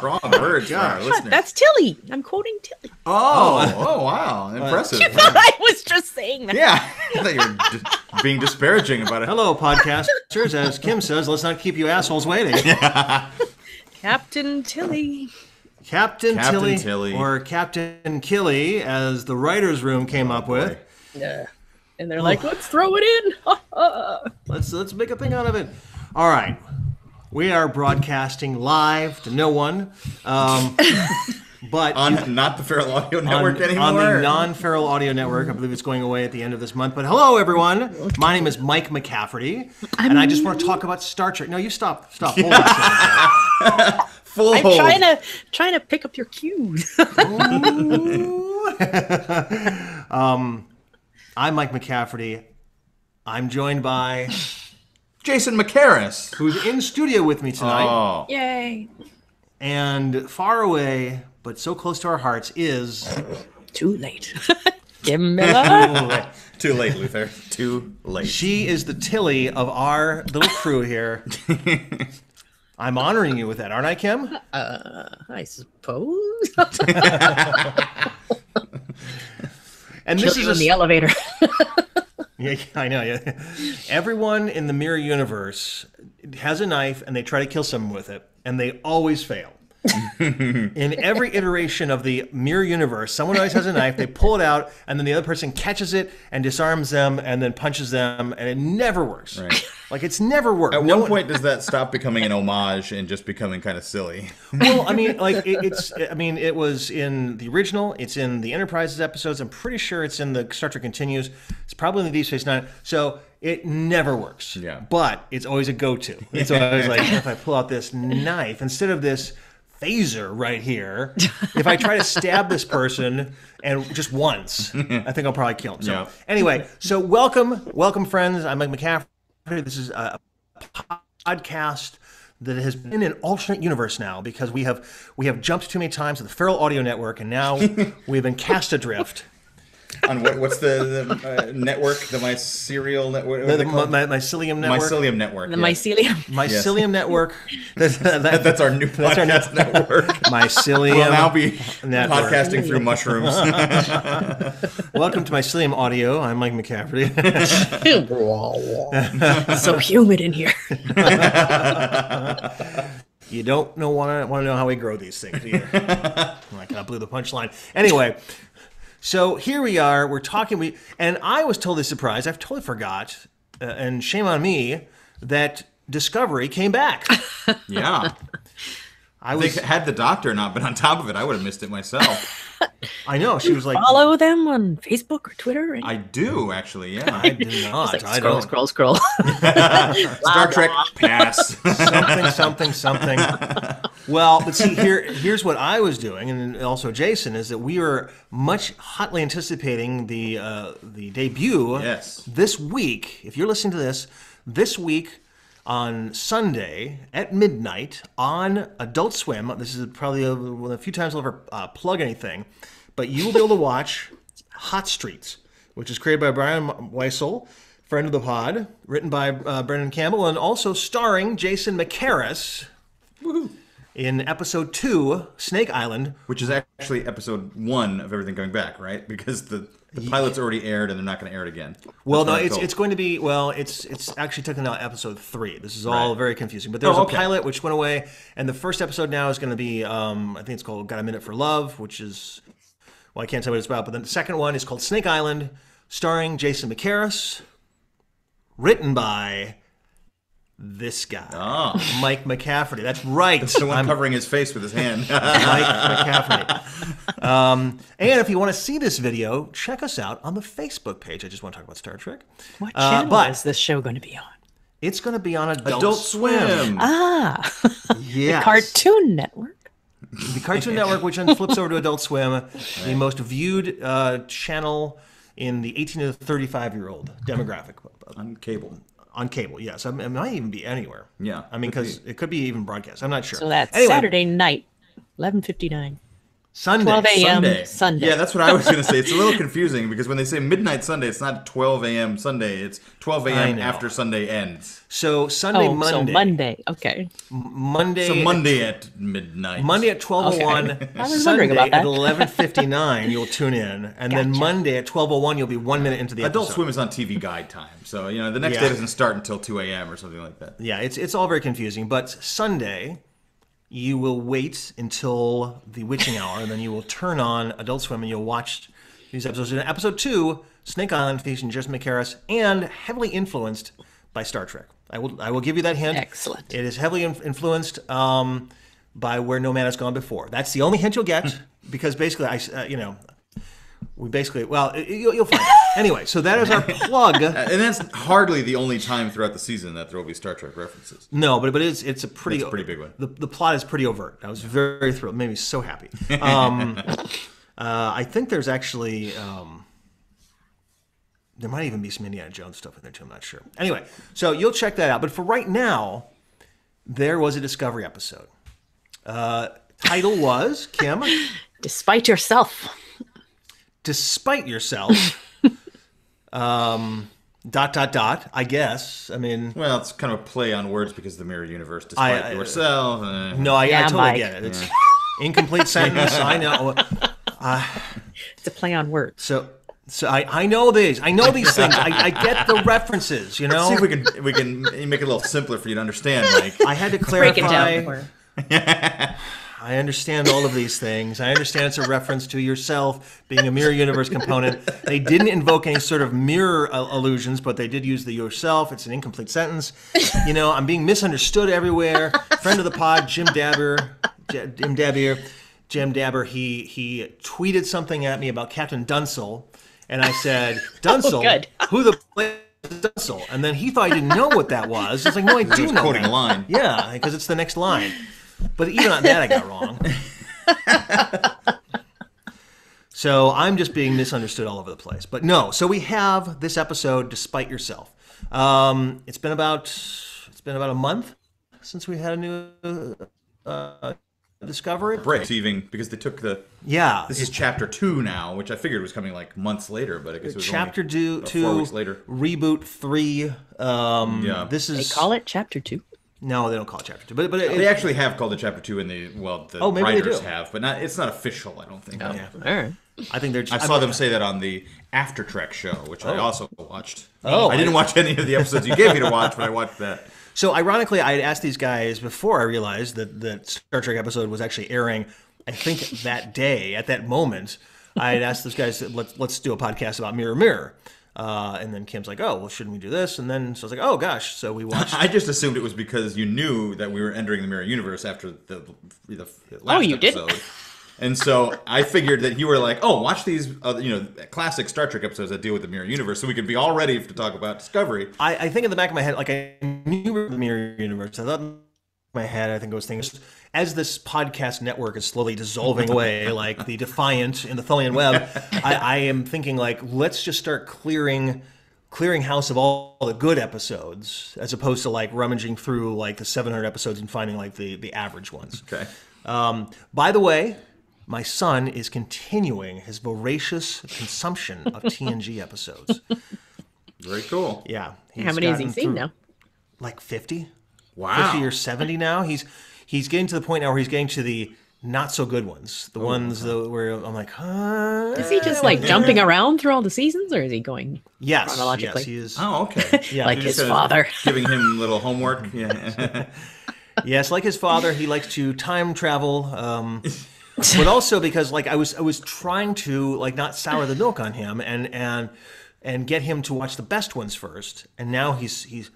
strong words for our listeners. That's Tilly. I'm quoting Tilly. Oh, wow. Impressive. You thought I was just saying that. Yeah. I thought you were being disparaging about it. Hello, podcasters. As Kim says, let's not keep you assholes waiting. Captain Tilly. Captain Tilly. Or Captain Killy, as the writer's room came up with. Yeah. And they're like, let's throw it in. Let's make a thing out of it. All right. We are broadcasting live to no one. But on not the Feral Audio Network anymore? On the non-Feral Audio Network. I believe it's going away at the end of this month. But hello, everyone. My name is Mike McCafferty. And I just want to talk about Star Trek. No, you stop. Hold on a second. Full I'm hold. trying to pick up your cues. I'm Mike McCafferty. I'm joined by Jason McCarris, who's in studio with me tonight. Oh. Yay. And far away, but so close to our hearts, is... Too late. Kim Miller. Too late, Luther. Too late. She is the Tilly of our little crew here. I'm honoring you with that, aren't I, Kim? I suppose. And this is in the elevator. Yeah, I know. Yeah. Everyone in the Mirror Universe has a knife, and they try to kill someone with it, and they always fail. In every iteration of the Mirror Universe, someone always has a knife, they pull it out, and then the other person catches it and disarms them and then punches them, and it never works. Right. Like, it's never worked. At one point, does that stop becoming an homage and just becoming kind of silly? Well, I mean, like, it was in the original, it's in the Enterprises episodes, I'm pretty sure it's in the Star Trek Continues, it's probably in the Deep Space Nine, so it never works. Yeah. But it's always a go-to. It's always like, if I pull out this knife, instead of this phaser right here, if I try to stab this person and just once, I think I'll probably kill him. So Yeah. Anyway, so welcome friends. I'm Mike McCafferty. This is a podcast that has been in an alternate universe now because we have jumped too many times to the Feral Audio Network, and now we've been cast adrift. On what's the network? The Mycelial Network? The Mycelium Network. Mycelium Network. The yeah. mycelium. Mycelium Network. That's our new podcast network. Mycelium We'll now be Network. podcasting through mushrooms. Welcome to Mycelium Audio. I'm Mike McCafferty. So humid in here. You don't want to know how we grow these things either. I kind of blew the punchline. Anyway. So here we are, we're talking, and I was totally surprised, I totally forgot, and shame on me, that Discovery came back. Yeah. Had the doctor not been on top of it, I would have missed it myself. I know, she was like... Follow them on Facebook or Twitter? I do, actually, yeah. I do not. Like, scroll. Star Trek, pass. Something. Well, but see, here's what I was doing, and also Jason, is that we were much hotly anticipating the debut this week. If you're listening to this week on Sunday at midnight on Adult Swim. This is probably one of the few times I'll ever plug anything, but you will be able to watch Hot Streets, which is created by Brian Weissel, friend of the pod, written by Brendan Campbell, and also starring Jason McCarris. Woohoo! In episode 2, Snake Island. Which is actually episode 1 of Everything Going Back, right? Because the pilot's already aired and they're not going to air it again. Well, no, it's going to be, it's actually taken out episode 3. This is all very confusing. But there's a pilot which went away, and the first episode now is going to be, I think it's called Got a Minute for Love, which is, well, I can't tell you what it's about, but then the second one is called Snake Island, starring Jason McCarris, written by... this guy, Mike McCafferty. That's right. That's the one covering his face with his hand. Mike McCafferty. And if you want to see this video, check us out on the Facebook page. I just want to talk about Star Trek. What channel is this show going to be on? It's going to be on Adult Swim. Ah, yes. The Cartoon Network. The Cartoon Network, which then flips over to Adult Swim, the most viewed channel in the 18 to 35-year-old demographic. On cable. On cable, yes. It might even be anywhere. Yeah. I mean, because it could be even broadcast. I'm not sure. So that's Saturday night, 11:59. Sunday. 12 a.m. Sunday. Yeah, that's what I was going to say. It's a little confusing because when they say midnight Sunday, it's not 12 a.m. Sunday. It's 12 a.m. after Sunday ends. So Monday. So Monday. Okay. Monday. So Monday at midnight. Monday at 12:01. Okay. I was Sunday wondering about that. at 11:59, you'll tune in, and then Monday at 12:01, you'll be 1 minute into the Adult episode. Swim is on TV Guide time, so the next day doesn't start until 2 a.m. or something like that. Yeah, it's all very confusing. But Sunday, you will wait until the witching hour, and then you will turn on Adult Swim, and you'll watch these episodes. In episode 2, Snake Island, featuring Jesse McCarris, and heavily influenced by Star Trek. I will give you that hint. Excellent. It is heavily influenced by Where No Man Has Gone Before. That's the only hint you'll get, because basically, you'll find it. Anyway, so that is our plug. And that's hardly the only time throughout the season that there will be Star Trek references. No, but it's a pretty big one. The plot is pretty overt. I was very thrilled. It made me so happy. I think there's actually there might even be some Indiana Jones stuff in there too. I'm not sure. Anyway, so you'll check that out. But for right now, there was a Discovery episode. Title was, Kim? Despite Yourself. Despite Yourself. ... I guess. I mean... Well, it's kind of a play on words because the mirror universe, despite yourself... No, I totally get it. It's incomplete sentence. I know. It's a play on words. So I know these. I know these things. I get the references, you know? See if we can make it a little simpler for you to understand, Mike. I had to clarify... Break it down. I understand all of these things. I understand it's a reference to yourself being a mirror universe component. They didn't invoke any sort of mirror illusions, but they did use the yourself. It's an incomplete sentence. I'm being misunderstood everywhere. Friend of the pod, Jim Dabber, he tweeted something at me about Captain Dunsel, and I said, Dunsel? Who the is Dunsel? And then he thought I didn't know what that was. It's like, no, I do know quoting that. a line. Yeah, because it's the next line. But even on that, I got wrong. So I'm just being misunderstood all over the place. But no, so we have this episode, Despite Yourself. It's been about a month since we had a new Discovery break. Receiving because they took the This is chapter 2 now, which I figured was coming like months later, but I guess it was chapter only 2, 4 weeks later. Reboot 3. This is they call it chapter 2. No, they don't call it chapter 2. But they actually have called it chapter 2 in the writers have, but it's not official. I don't think. Oh, yeah. All right. I think they're. I saw them say that on the After Trek show, which I also watched. Oh, I didn't watch any of the episodes you gave me to watch, but I watched that. So ironically, I had asked these guys before I realized that Star Trek episode was actually airing. I think that day, at that moment, I had asked those guys, let's do a podcast about Mirror Mirror. And then Kim's like, oh, well, shouldn't we do this? And then so I was like, oh, gosh. So we watched. I just assumed it was because you knew that we were entering the Mirror Universe after the last episode. Did? And so I figured that you were like, oh, watch these classic Star Trek episodes that deal with the Mirror Universe so we could be all ready to talk about Discovery. I think in the back of my head, like I knew the Mirror Universe. I thought in my head, I think I was thinking, as this podcast network is slowly dissolving away, like the Defiant in the Tholian web, I am thinking like, let's just start clearing house of all the good episodes, as opposed to like rummaging through like the 700 episodes and finding like the average ones. Okay. By the way, my son is continuing his voracious consumption of TNG episodes. Very cool. Yeah. How many has he seen now? Like 50. Wow. 50 or 70 now. He's getting to the point now where he's getting to the not so good ones. The ones where I'm like, huh? Is he just like jumping around through all the seasons, or is he going chronologically? Yes, he is. Oh, okay. Yeah. Like his father. Giving him little homework. Yeah. Yes, like his father, he likes to time travel. But also because like I was trying to like not sour the milk on him and get him to watch the best ones first, and now he's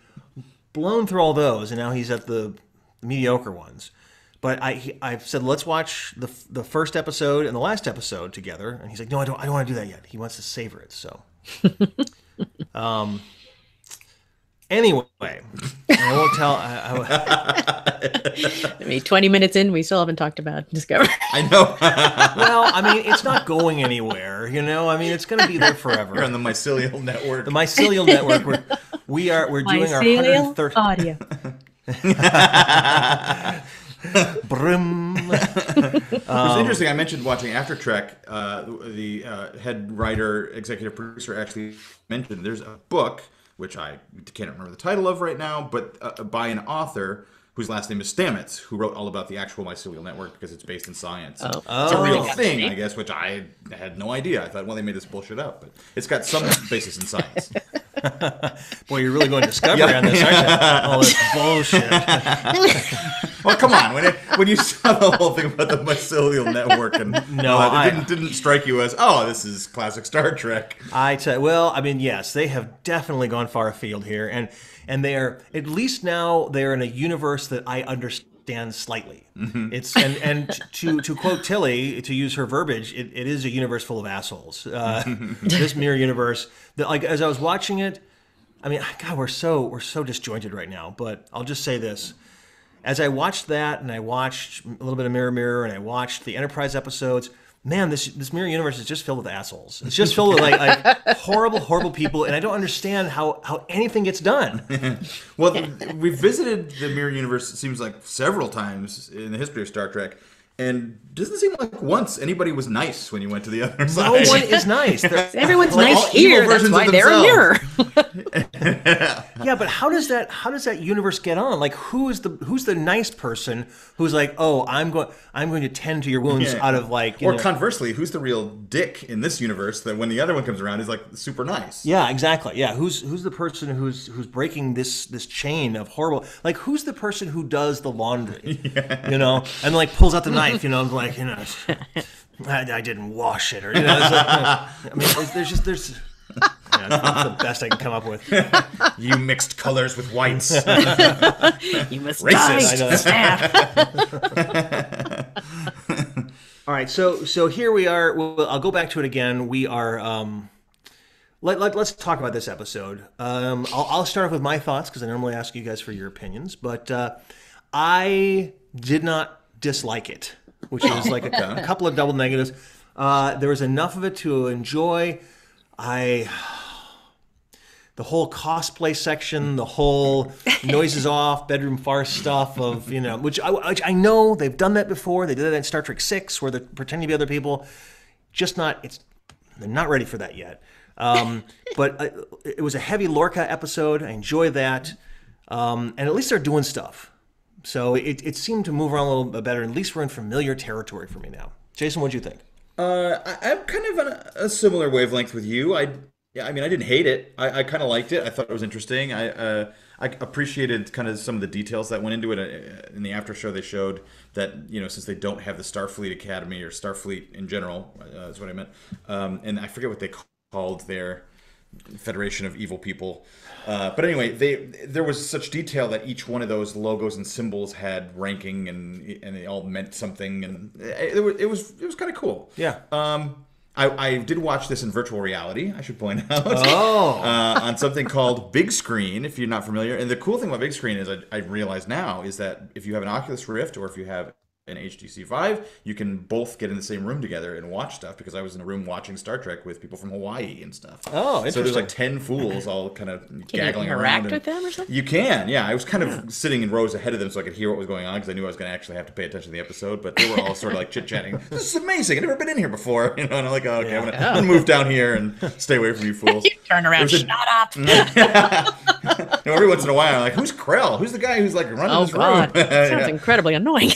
blown through all those, and now he's at the mediocre ones. But I've said let's watch the first episode and the last episode together, and he's like, no, I don't want to do that yet. He wants to savor it. So, anyway, I won't tell. I mean, 20 minutes in, we still haven't talked about Discovery. I know. Well, I mean, it's not going anywhere. I mean, it's going to be there forever. We're on the Mycelial Network. The Mycelial Network. We're doing our Mycelial 130th audio. Brim. It was interesting. I mentioned watching After Trek. The head writer, executive producer actually mentioned there's a book, which I can't remember the title of right now, but by an author whose last name is Stamets, who wrote all about the actual mycelial network because it's based in science. It's a real thing, I guess, which I had no idea. I thought, well, they made this bullshit up, but it's got some basis in science. Boy, you're really going discovery on this, aren't you? All this bullshit. Well, come on. When you saw the whole thing about the mycelial network and it didn't strike you as, oh, this is classic Star Trek. Well, I mean, yes, they have definitely gone far afield here, and they are, at least now, they're in a universe that I understand slightly. Mm-hmm. It's and to quote Tilly, to use her verbiage, it is a universe full of assholes. This mirror universe, that, like, as I was watching it, I mean, God, we're so disjointed right now. But I'll just say this: as I watched that, and I watched a little bit of Mirror Mirror, and I watched the Enterprise episodes. Man, this mirror universe is just filled with assholes. It's just filled with like horrible people, and I don't understand how anything gets done. Well, we've visited the mirror universe, it seems like, several times in the history of Star Trek, and it doesn't seem like once anybody was nice when you went to the other side. No one is nice. Everyone's nice here. That's why they're a mirror. Yeah, but how does that universe get on? Like, who's the nice person who's like, oh, I'm going to tend to your wounds out of like, or conversely, who's the real dick in this universe that when the other one comes around is like super nice? Yeah, exactly. Yeah, who's the person who's breaking this chain of horrible? Like, who's the person who does the laundry? Yeah. You know, and like pulls out the knife. You know, I'm like, you know, I didn't wash it, or you know, it's like, I mean, there's. Yeah, that's the best I can come up with. You mixed colors with whites. You must racist. All right, so here we are. Well, I'll go back to it again. We are. Let's talk about this episode. I'll start off with my thoughts because I normally ask you guys for your opinions, but I did not dislike it, which is like a couple of double negatives. There was enough of it to enjoy. The whole cosplay section, the whole noises off, bedroom farce stuff of, you know, which I know they've done that before. They did that in Star Trek VI where they're pretending to be other people. They're not ready for that yet. But it was a heavy Lorca episode. I enjoy that. And at least they're doing stuff. So it seemed to move around a little bit better. At least we're in familiar territory for me now. Jason, what'd you think? I'm kind of on a similar wavelength with you. I mean, I didn't hate it. I kind of liked it. I thought it was interesting. I appreciated kind of some of the details that went into it. In the after show, they showed that, you know, since they don't have the Starfleet Academy or Starfleet in general, is what I meant. And I forget what they called their Federation of Evil People. But anyway, there was such detail that each one of those logos and symbols had ranking, and they all meant something, and it was kind of cool. Yeah. I did watch this in virtual reality, I should point out. Oh. On something called Big Screen, if you're not familiar. And the cool thing about Big Screen is I realize now is that if you have an Oculus Rift or if you have an HTC Vive, you can both get in the same room together and watch stuff, because I was in a room watching Star Trek with people from Hawaii and stuff. Oh, interesting. So there's like 10 fools all kind of gaggling around. Can you interact with them or something? You can, yeah. I was kind of sitting in rows ahead of them so I could hear what was going on, because I knew I was going to actually have to pay attention to the episode, but they were all sort of like chit-chatting. This is amazing. I've never been in here before. You know, and I'm like, oh, okay, I'm going to move down here and stay away from you fools. You turn around, shut up. You know, every once in a while, I'm like, who's Krell? Who's the guy who's like running this room? Sounds incredibly annoying.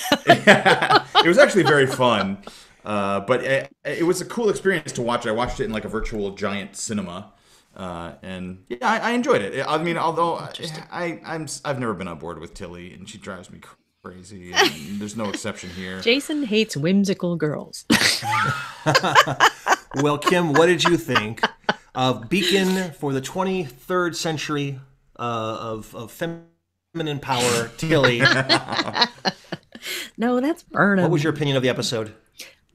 It was actually very fun, but it was a cool experience to watch. I watched it in like a virtual giant cinema, and yeah, I enjoyed it. I mean, although I've never been on board with Tilly, and she drives me crazy. And there's no exception here. Jason hates whimsical girls. Well, Kim, what did you think of Beacon for the 23rd century of feminine power, Tilly? No, that's Burnham. What was your opinion of the episode?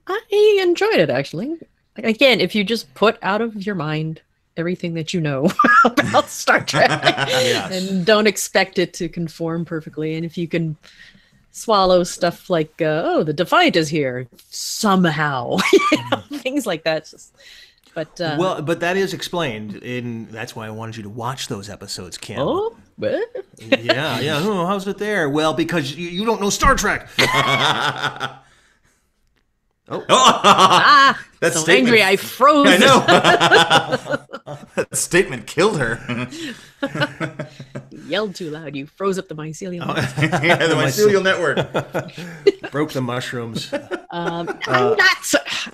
I enjoyed it, actually. Again, if you just put out of your mind everything that you know about Star Trek and don't expect it to conform perfectly, and if you can swallow stuff like, the Defiant is here somehow, things like that. But that is explained, that's why I wanted you to watch those episodes, Kim. Oh? What? Yeah. Oh, how's it there? Well, because you don't know Star Trek. That so statement, angry I froze. I know. That statement killed her. You yelled too loud. You froze up the mycelium. Yeah, the mycelial network. Broke the mushrooms. I'm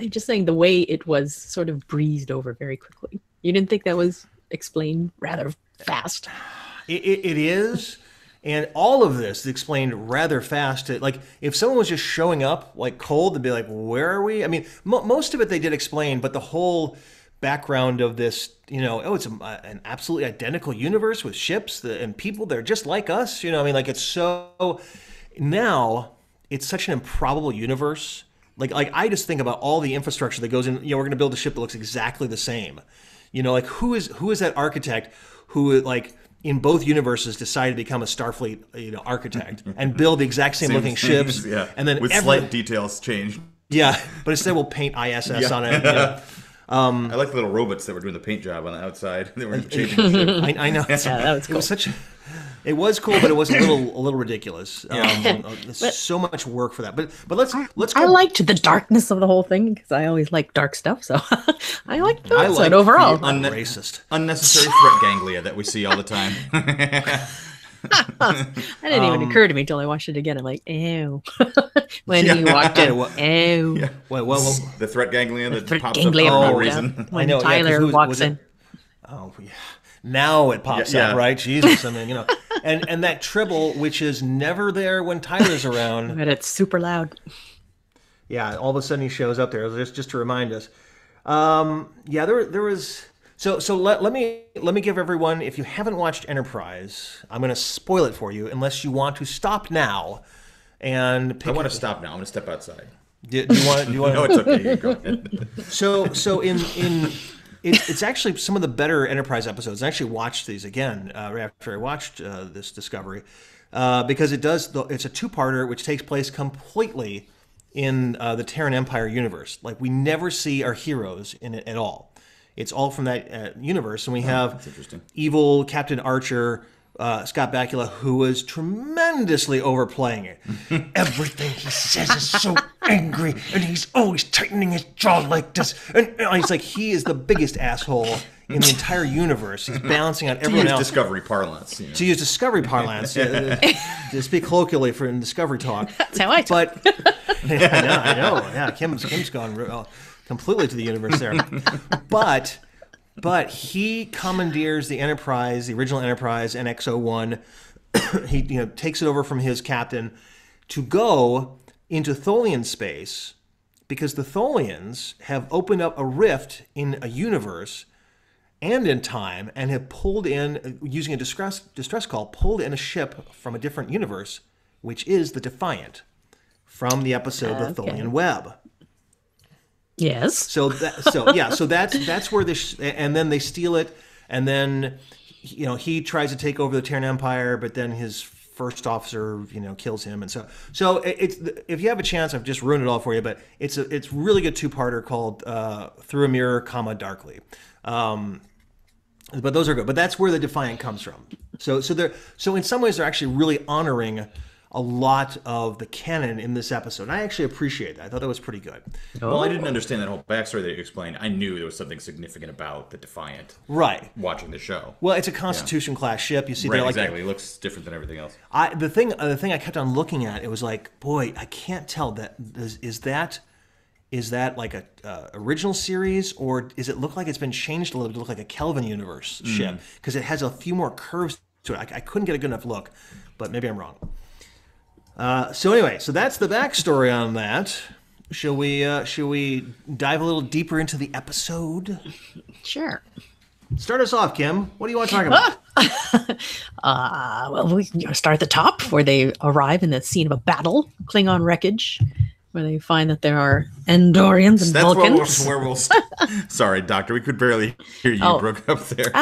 just saying the way it was sort of breezed over very quickly. You didn't think that was explained rather fast? It is. And all of this is explained rather fast. Like, if someone was just showing up, like, cold, they'd be like, where are we? I mean, most of it they did explain, but the whole background of this, it's an absolutely identical universe with ships and people that are just like us. I mean, like, it's so... Now, it's such an improbable universe. Like I just think about all the infrastructure that goes in. We're going to build a ship that looks exactly the same. Like, who is that architect who, like... in both universes decided to become a Starfleet architect and build the exact same looking ships. Yeah. And then with slight details changed. Yeah, but instead we'll paint ISS on it. I like the little robots that were doing the paint job on the outside. They were changing the ship. I know. Yeah, that was cool. It was cool, but it was a little ridiculous. There's so much work for that. But let's go. I liked the darkness of the whole thing because I always like dark stuff. So I liked the episode overall. Racist, unnecessary threat ganglia that we see all the time. That didn't even occur to me until I watched it again. I'm like, ew. When he walked in, ew. Yeah. Well, the threat ganglia that pops ganglia up for no reason. When Tyler walks in. Oh, yeah. Now it pops up, right? Jesus, I mean, and that tribble, which is never there when Tyler's around. But it's super loud. Yeah, all of a sudden he shows up there, just to remind us. There was. So let me give everyone, if you haven't watched Enterprise, I'm going to spoil it for you, unless you want to stop now and pick. I want to stop now. I'm going to step outside. Do you want? No, it's okay. Go ahead. So in. It's actually some of the better Enterprise episodes. I actually watched these again after I watched this Discovery because it's a two-parter which takes place completely in the Terran Empire universe. Like, we never see our heroes in it at all. It's all from that universe, and we have evil Captain Archer, Scott Bakula, who was tremendously overplaying it. Everything he says is so angry, and he's always tightening his jaw like this. And he's like, he is the biggest asshole in the entire universe. He's balancing out everyone else. Discovery parlance. To use Discovery parlance. To speak colloquially for in Discovery talk. That's how I talk. But I know. Yeah, Kim's gone completely to the universe there. But he commandeers the Enterprise, the original Enterprise, NX-01. He takes it over from his captain to go into Tholian space because the Tholians have opened up a rift in a universe and in time and have pulled in, using a distress call, pulled in a ship from a different universe, which is the Defiant from the episode The Tholian Web. Yes. So that's where this, and then they steal it, and then he tries to take over the Terran Empire, but then his first officer kills him, and so it's, if you have a chance, I've just ruined it all for you, but it's really good two-parter called Through a Mirror, Darkly. But those are good. But that's where the Defiant comes from. So in some ways they're actually really honoring a lot of the canon in this episode. And I actually appreciate that. I thought that was pretty good. Well, I didn't understand that whole backstory that you explained. I knew there was something significant about the Defiant. Right. Watching the show. Well, it's a Constitution class ship. You see, right, like exactly. It looks different than everything else. The thing I kept on looking at, it was like, boy, I can't tell that is that like a original series, or does it look like it's been changed a little bit to look like a Kelvin universe ship? Because it has a few more curves to it. I couldn't get a good enough look, but maybe I'm wrong. So anyway, so that's the backstory on that. Shall we dive a little deeper into the episode? Sure. Start us off, Kim. What do you want to talk about? Well, we start at the top where they arrive in the scene of a battle, Klingon wreckage, where they find that there are Andorians and Vulcans. Where we'll Sorry, Doctor, we could barely hear you. Broke up there.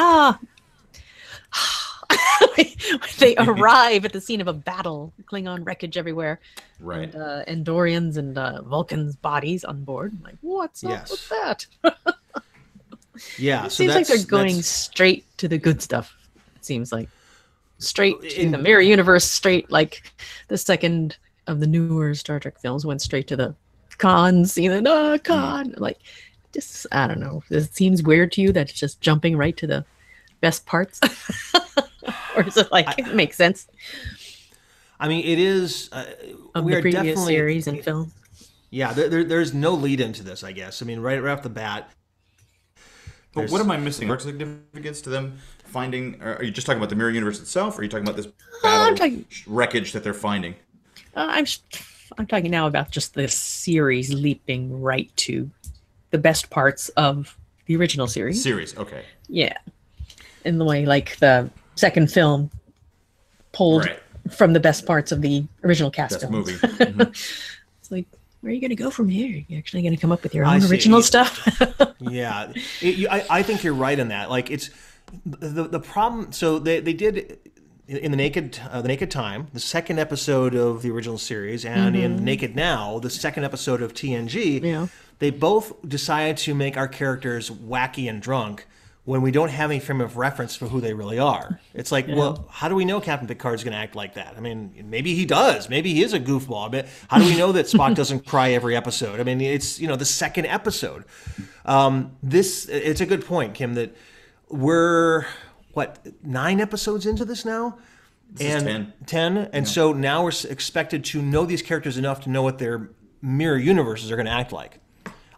They arrive at the scene of a battle, Klingon wreckage everywhere. Right. And Andorians and Vulcans' bodies on board. I'm like, what's up with that? Yeah. It seems like they're going straight to the good stuff, it seems like. straight to the mirror universe, straight like the second of the newer Star Trek films went straight to the Khan scene. And Khan, like, just I don't know. It seems weird to you that it's just jumping right to the best parts, or is it like it makes sense? I mean, it is. Of we the are previous definitely series and film. Yeah, there's no lead into this, I guess. I mean, right off the bat. But what am I missing? Dark significance to them finding? Are you just talking about the mirror universe itself, or are you talking about this battle wreckage that they're finding? I'm talking now about just the series leaping right to the best parts of the original series. Okay. Yeah, in the way like the second film pulled from the best parts of the original cast films. Movie. Mm-hmm. It's like, where are you going to go from here? You're actually going to come up with your own original stuff? Yeah, I think you're right in that. Like, it's the problem. So they did in the Naked Time, the second episode of the original series, and in Naked Now, the second episode of TNG. Yeah. They both decided to make our characters wacky and drunk when we don't have any frame of reference for who they really are. It's like, well, how do we know Captain Picard's going to act like that? I mean, maybe he does. Maybe he is a goofball. But how do we know that Spock doesn't cry every episode? I mean, it's, the second episode. It's a good point, Kim, that we're, 9 episodes into this now? This is 10. And so now we're expected to know these characters enough to know what their mirror universes are going to act like.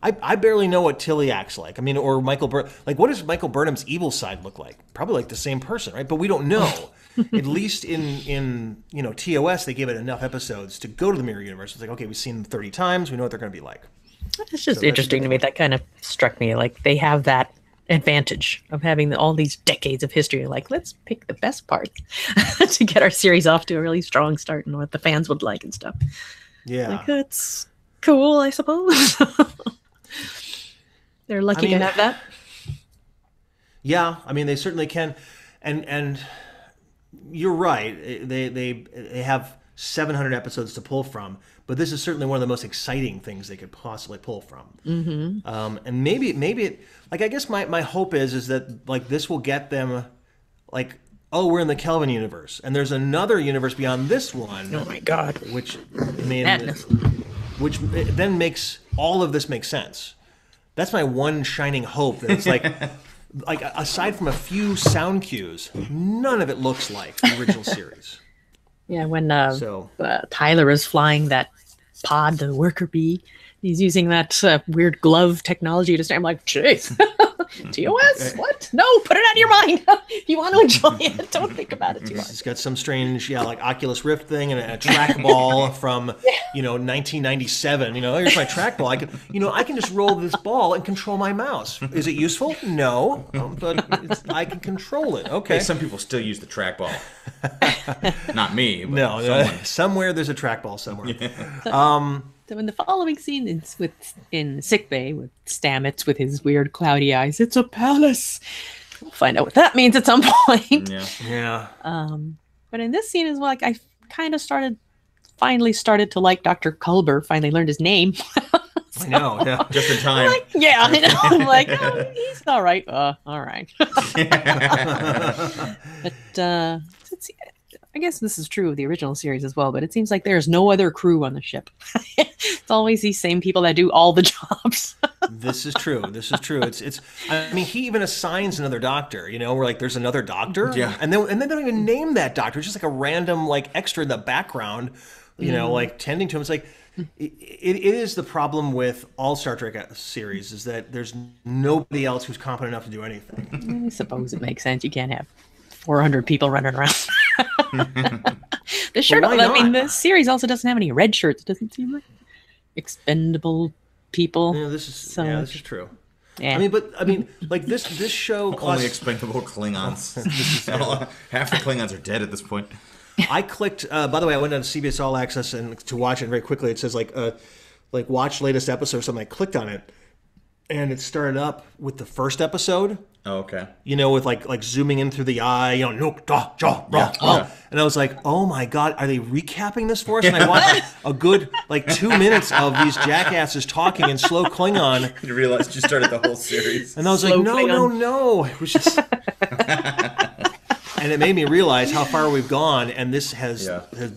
I barely know what Tilly acts like. I mean, or Michael like, what does Michael Burnham's evil side look like? Probably like the same person, right? But we don't know. At least in TOS, they give it enough episodes to go to the mirror universe. It's like, okay, we've seen them 30 times. We know what they're going to be like. It's just interesting to me. That kind of struck me. Like, they have that advantage of having all these decades of history. Like, let's pick the best parts to get our series off to a really strong start and what the fans would like and stuff. Yeah. Like, that's cool, I suppose. They're lucky to have that. Yeah, I mean, they certainly can, and you're right. They have 700 episodes to pull from, but this is certainly one of the most exciting things they could possibly pull from. Mm-hmm. And maybe it, like, I guess my hope is that, like, this will get them, like, oh, we're in the Kelvin universe, and there's another universe beyond this one. Oh my God! Which, I mean, which then makes all of this make sense. That's my one shining hope. That it's like aside from a few sound cues, none of it looks like the original series. Yeah, when Tyler is flying that pod, the worker bee, he's using that weird glove technology to stand. I'm like, jeez, TOS? What? No, put it out of your mind. If you want to enjoy it, don't think about it too much. It's got some strange, like Oculus Rift thing and a trackball from, 1997. Here's my trackball. I can just roll this ball and control my mouse. Is it useful? No, but I can control it. Okay. Hey, some people still use the trackball. Not me. But no, somewhere there's a trackball somewhere. Yeah. So in the following scene, it's in sickbay with Stamets with his weird cloudy eyes. It's a palace. We'll find out what that means at some point. Yeah. But in this scene as well, like, I kind of finally started to like Dr. Culber. Finally learned his name. I know. Yeah. Just in time. I'm like, oh, he's all right. All right. But I guess this is true of the original series as well, but it seems like there's no other crew on the ship. It's always these same people that do all the jobs. This is true. It's. I mean, he even assigns another doctor. We're like, there's another doctor. Yeah. And then they don't even name that doctor. It's just like a random, like, extra in the background. Like tending to him. It's like it is the problem with all Star Trek series is that there's nobody else who's competent enough to do anything. I suppose it makes sense. You can't have 400 people running around. The series also doesn't have any red shirts. It doesn't seem like expendable people. Yeah, this is true. Yeah. I mean, like this show only expendable Klingons. Half the Klingons are dead at this point. I clicked. By the way, I went on CBS All Access and to watch it very quickly. It says like watch latest episode or something. I clicked on it, and it started up with the first episode. Oh, okay. With like zooming in through the eye, nook, da, jaw, rah, and I was like, oh my God, are they recapping this for us? And I watched a good 2 minutes of these jackasses talking in slow Klingon. You realized you started the whole series. And I was like, no. It was just. And it made me realize how far we've gone, and this has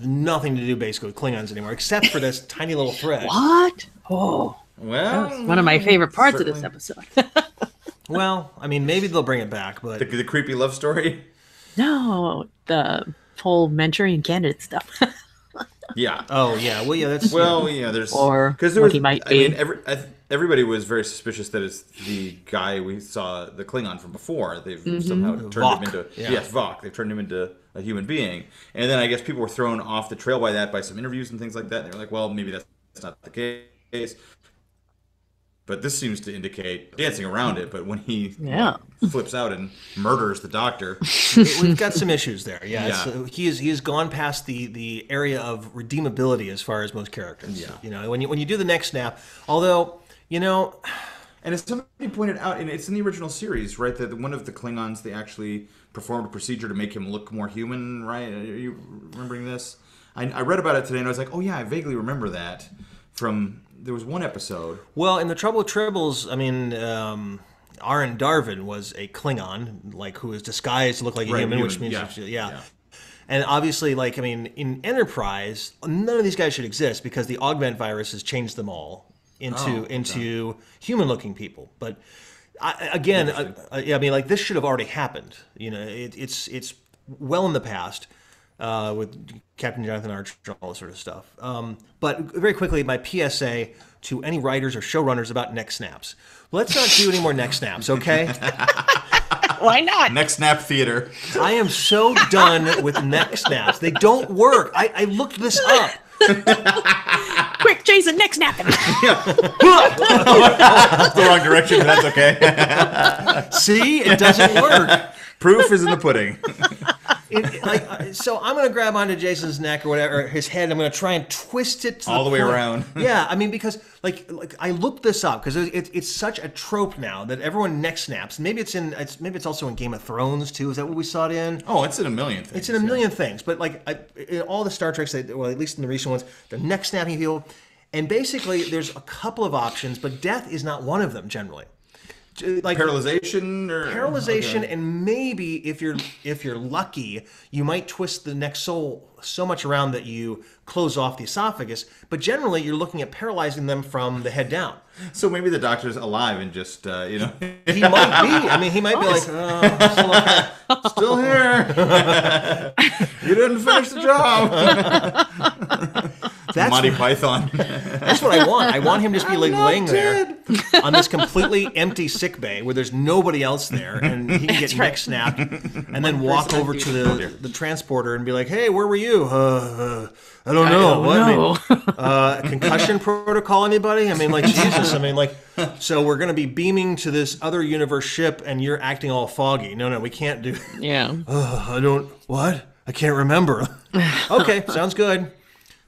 nothing to do basically with Klingons anymore, except for this tiny little thread. What? Oh, well, that was one of my favorite parts of this episode. Well, I mean, maybe they'll bring it back, but the creepy love story. No, the whole Manchurian Candidate stuff. Yeah. Oh yeah. Well, yeah. That's there's because there was. He might be. I mean, everybody was very suspicious that it's the guy we saw the Klingon from before. They've somehow turned him into Vok. They've turned him into a human being, and then I guess people were thrown off the trail by some interviews and things like that. And they were like, well, maybe that's not the case. But this seems to indicate dancing around it. But when he flips out and murders the doctor, we've got some issues there. Yeah, so he has gone past the area of redeemability as far as most characters. Yeah, you know, when you do the neck snap, although you know, and as somebody pointed out, and it's in the original series, right? That one of the Klingons, they actually performed a procedure to make him look more human. Right? Are you remembering this? I read about it today, and I was like, oh yeah, I vaguely remember that from. There was one episode. Well, in the Trouble with Tribbles, I mean, Aaron Darvin was a Klingon, like who was disguised to look like a human, which means And obviously, like I mean, in Enterprise, none of these guys should exist because the augment virus has changed them all into human-looking people. But I mean, like this should have already happened. You know, it's well in the past. With Captain Jonathan Archer and all this sort of stuff. But very quickly, my PSA to any writers or showrunners about neck snaps. Let's not do any more neck snaps, okay? Why not? Neck snap theater. I am so done with neck snaps. They don't work. I looked this up. Quick, Jason, neck snap him. That's the wrong direction, but that's okay. See? It doesn't work. Proof is in the pudding. So I'm going to grab onto Jason's neck or whatever, or his head. I'm going to try and twist it all the way around. Yeah, I mean, because like I looked this up because it's such a trope now that everyone neck snaps. Maybe it's also in Game of Thrones too. Is that what we saw it in? Oh, it's in a million things. It's in a million things. But like in all the Star Treks, well, at least in the recent ones, the neck snapping people, and basically there's a couple of options, but death is not one of them generally. Like paralyzation and maybe if you're lucky you might twist the neck so much around that you close off the esophagus, but generally you're looking at paralyzing them from the head down. So maybe the doctor's alive and just he might be. I mean, he might be like, oh, still here. You didn't finish the job. That's Monty Python. That's what I want. I want him to just be like laying there on this completely empty sick bay where there's nobody else there, and he can get neck snapped, and then walk over to the transporter and be like, "Hey, where were you? I don't know. I don't know. Concussion protocol? Anybody? I mean, like Jesus. I mean, like, so we're gonna be beaming to this other universe ship, and you're acting all foggy. No, we can't do. Yeah. I don't. What? I can't remember. Okay, sounds good.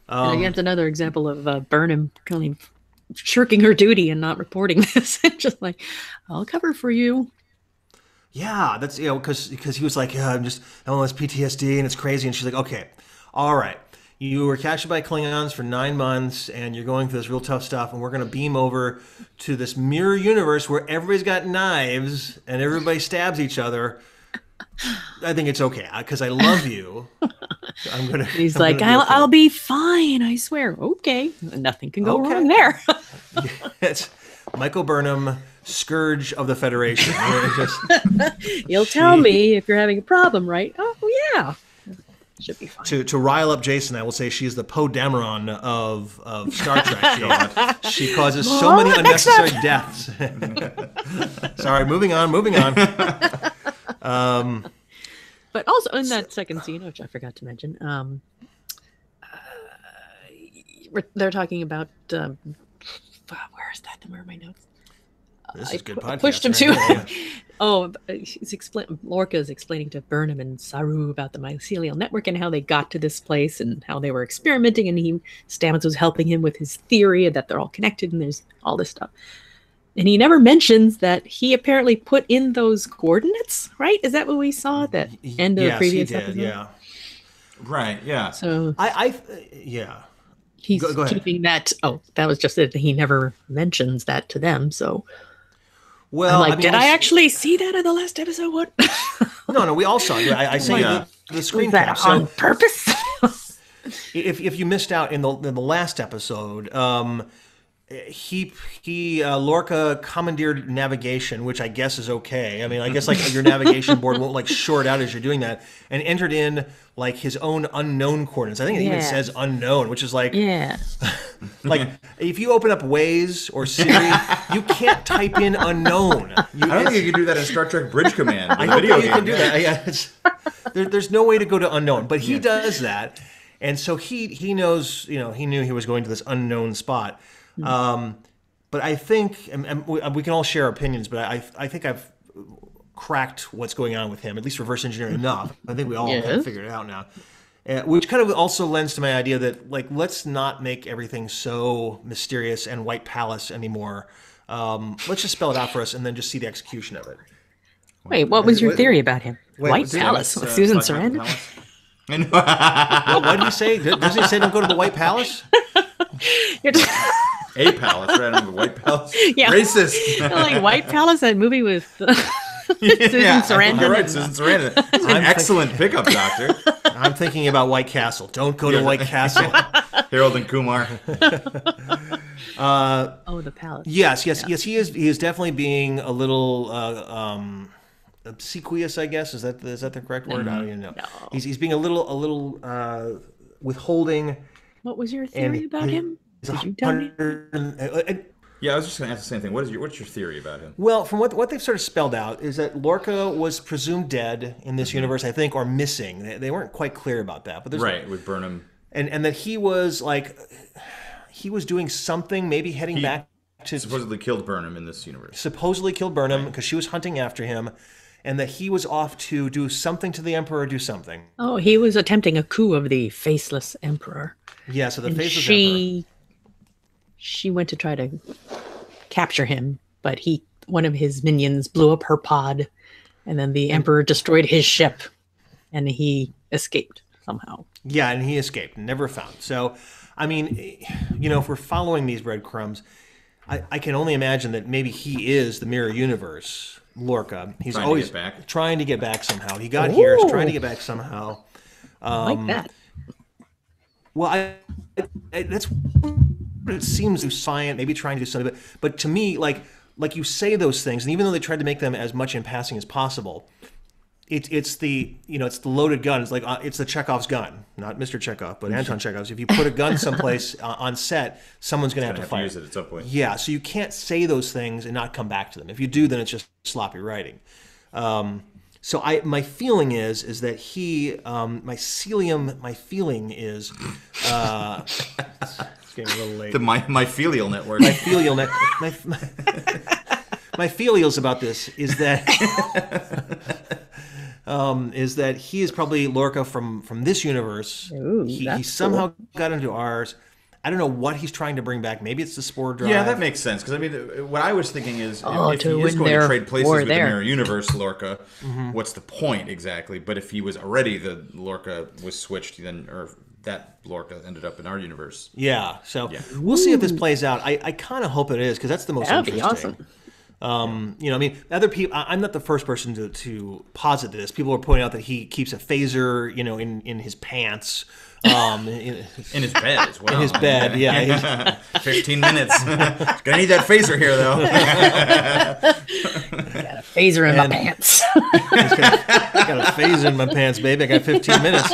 And again, it's another example of Burnham kind of shirking her duty and not reporting this. Just like, I'll cover for you. Yeah, that's because he was like, I'm all this PTSD and it's crazy, and she's like, okay, all right, you were captured by Klingons for 9 months, and you're going through this real tough stuff, and we're gonna beam over to this mirror universe where everybody's got knives and everybody stabs each other. I think it's okay because I love you. He's like, I'll be fine. I swear. Okay, nothing can go wrong there. It's Michael Burnham, Scourge of the Federation. You'll tell me if you're having a problem, right? Oh yeah, should be fine. To rile up Jason, I will say she's the Poe Dameron of Star Trek. She causes so many unnecessary deaths. Sorry, moving on. But also in that second scene, which I forgot to mention, they're talking about where is that? Where are my notes? This is good podcast. Pushed him to. Lorca is explaining to Burnham and Saru about the mycelial network and how they got to this place and how they were experimenting, and Stamets was helping him with his theory that they're all connected and there's all this stuff. And he never mentions that he apparently put in those coordinates, right? Is that what we saw at the end of the previous episode? Yeah. Right, yeah. So yeah. He's keeping that. Oh, that was just it. He never mentions that to them. So, well, I'm like, did I actually see that in the last episode? What? No, we all saw it. I sent you the screen cap. So on purpose? if you missed out in the last episode, Lorca commandeered navigation, which I guess is okay. I mean, I guess like your navigation board won't like short out as you're doing that, and entered in like his own unknown coordinates. I think it even says unknown, which is like like if you open up Waze or Siri, you can't type in unknown. I don't think you can do that in Star Trek Bridge Command. I don't think you can do that. There's no way to go to unknown, but he does that, and so he knows. He knew he was going to this unknown spot. But I think, and we can all share opinions, but I think I've cracked what's going on with him, at least reverse engineering enough. I think we all kind of figured it out now. Which kind of also lends to my idea that, like, let's not make everything so mysterious and White Palace anymore. Let's just spell it out for us and then just see the execution of it. Wait, what was your theory about him? White Palace with Susan Sarandon? What did he say? Doesn't he say don't go to the White Palace? A palace, right? The White Palace. Yeah. Racist. Like White Palace, that movie with Susan Sarandon. You're right, Susan Sarandon. An excellent pickup, Doctor. I'm thinking about White Castle. Don't go to White Castle. Harold and Kumar. The palace. Yes. He is definitely being a little obsequious, I guess. Is that the correct word? I don't even know. No. He's being a little withholding. What was your theory about him? Did you tell me? Yeah, I was just going to ask the same thing. What's your theory about him? Well, from what they've sort of spelled out is that Lorca was presumed dead in this universe, I think, or missing. They weren't quite clear about that, but there's with Burnham, and that he was doing something, maybe heading back to supposedly killed Burnham in this universe. Supposedly killed Burnham because she was hunting after him, and that he was off to do something to the Emperor, do something. Oh, he was attempting a coup of the Faceless Emperor. Yeah, so the Faceless Emperor. She went to try to capture him, but one of his minions blew up her pod, and then the Emperor destroyed his ship, and he escaped somehow. Yeah, and he escaped, never found. So, I mean, if we're following these breadcrumbs, I can only imagine that maybe he is the mirror universe, Lorca. He's always trying to get back somehow. He got here, he's trying to get back somehow. Like that. Well, that's it seems defiant, maybe trying to do something, but to me, like you say those things, and even though they tried to make them as much in passing as possible, it's the loaded gun. It's like it's the Chekhov's gun, not Mr. Chekhov, but Anton Chekhov's. If you put a gun someplace on set, someone's going to have to fire. Use it at some point. Yeah, so you can't say those things and not come back to them. If you do, then it's just sloppy writing. So my feeling is that my feeling is. Getting a little late. The myfilial network. My filials about this is that he is probably Lorca from this universe. Ooh, he somehow got into ours. I don't know what he's trying to bring back. Maybe it's the spore drive. Yeah, that makes sense. Because I mean, what I was thinking is, if he is going to trade places with the mirror universe Lorca, what's the point exactly? But if he was already the Lorca was switched, then that Lorca ended up in our universe. Yeah, so we'll see if this plays out. I kind of hope it is, because that's the most interesting. That'd be awesome. I mean, other people. I'm not the first person to posit this. People are pointing out that he keeps a phaser, in his pants, in his bed as well. In his bed, yeah. 15 minutes. Gonna need that phaser here, though. Got a phaser in my pants. Got a phaser in my pants, baby. I got 15 minutes.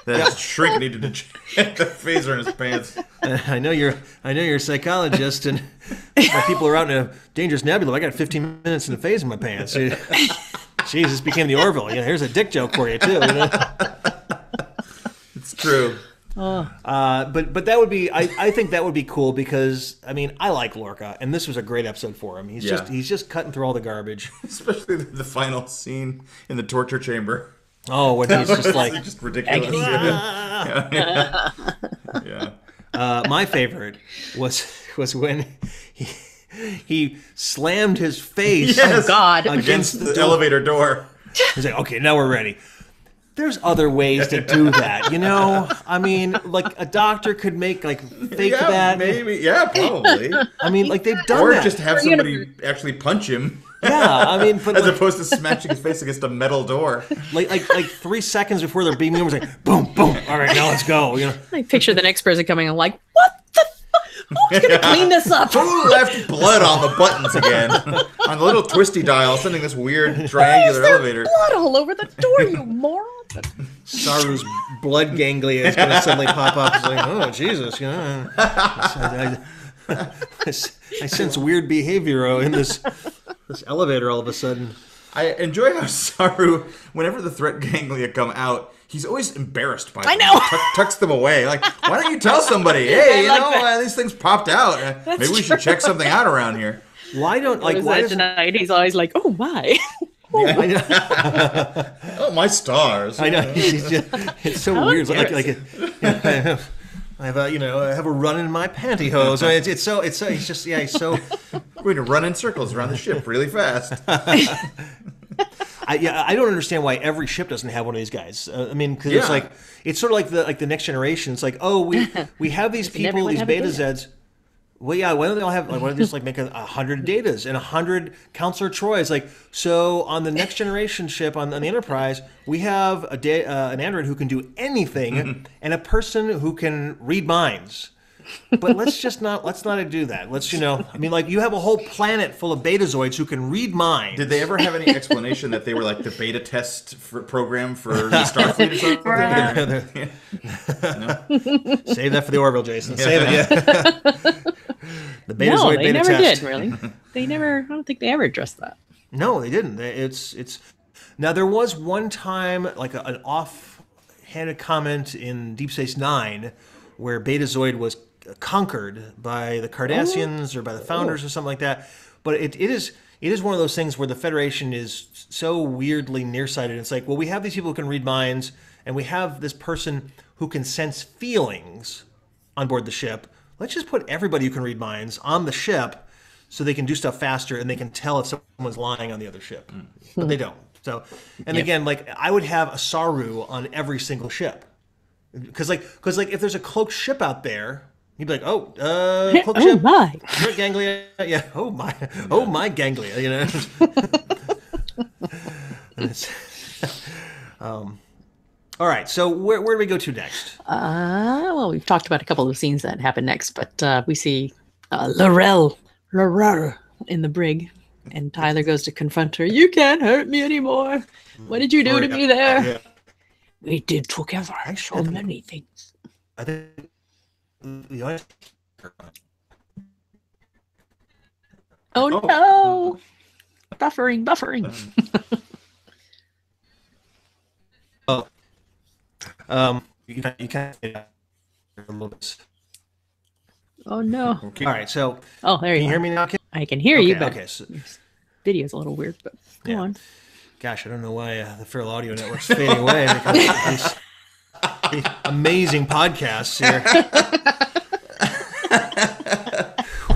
That shrink needed to check the phaser in his pants. I know you're a psychologist, and my people are out in a dangerous nebula. I got 15 minutes in the phaser in my pants. Jeez, this became the Orville. Here's a dick joke for you too. It's true. But that would be. I think that would be cool, because I mean, I like Lorca, and this was a great episode for him. He's just cutting through all the garbage, especially the final scene in the torture chamber. Oh, when he's just like just ridiculous. Yeah. My favorite was when he slammed his face against the elevator door. He's like, okay, now we're ready. There's other ways to do that, I mean, like a doctor could make fake that. Maybe, yeah, probably. I mean, like they've done that. Or just have somebody actually punch him. Yeah, I mean, but as opposed to smashing his face against a metal door. Like 3 seconds before they're beaming him, it's like boom, boom. All right, now let's go. I picture the next person coming. I'm like, what the? Who's gonna clean this up? Who left blood on the buttons again? On the little twisty dial, sending this weird triangular elevator. Blood all over the door, you moron! Saru's blood ganglia is going to suddenly pop up. It's like, oh Jesus! I sense weird behavior in this elevator all of a sudden. I enjoy how Saru, whenever the threat ganglia come out, he's always embarrassed by them. I know. Tucks them away. Like, why don't you tell somebody? Hey, these things popped out. Maybe we should check something out around here. Why don't why tonight? He's always like, oh my. Yeah. Oh, my stars. I know. It's so weird. I have a run in my pantyhose. I mean, he's so. We're going to run in circles around the ship really fast. I don't understand why every ship doesn't have one of these guys. I mean, because it's sort of like the next generation. It's like, oh, we have these people, these Beta Zeds. Well, yeah. Why don't they all have? Why don't they just make 100 Datas and 100 Counselor Troys? Like, so on the next generation ship on the Enterprise, we have an android who can do anything and a person who can read minds. But let's not do that. I mean, like, you have a whole planet full of Betazoids who can read minds. Did they ever have any explanation that they were like the beta test program for the Starfleet or something? No? Save that for the Orville, Jason. Save it. Yeah. The Betazoid they beta never test. did, really. They never. I don't think they ever addressed that. No, they didn't. It's now there was one time like an off-handed comment in Deep Space Nine where Betazoid was conquered by the Cardassians or by the Founders or something like that. But it is one of those things where the Federation is so weirdly nearsighted. It's like, well, we have these people who can read minds, and we have this person who can sense feelings on board the ship. Let's just put everybody who can read minds on the ship so they can do stuff faster and they can tell if someone's lying on the other ship. But they don't. So, and again, like, I would have a Saru on every single ship. Because if there's a cloaked ship out there, he'd be like, cloaked ship. My. Ganglia. Yeah, oh my ganglia, All right, so where do we go to next? Well, we've talked about a couple of scenes that happen next, but we see L'Rell in the brig, and Tyler goes to confront her. You can't hurt me anymore. What did you do to me there? Yeah. We did together so many things. I think Oh no! Buffering. You can't a little bit. Oh no! Okay. All right, so there can you hear me now? I can hear you, but okay. So, video's a little weird, but go on. Gosh, I don't know why the Feral Audio Network's fading away. Because these amazing podcasts here.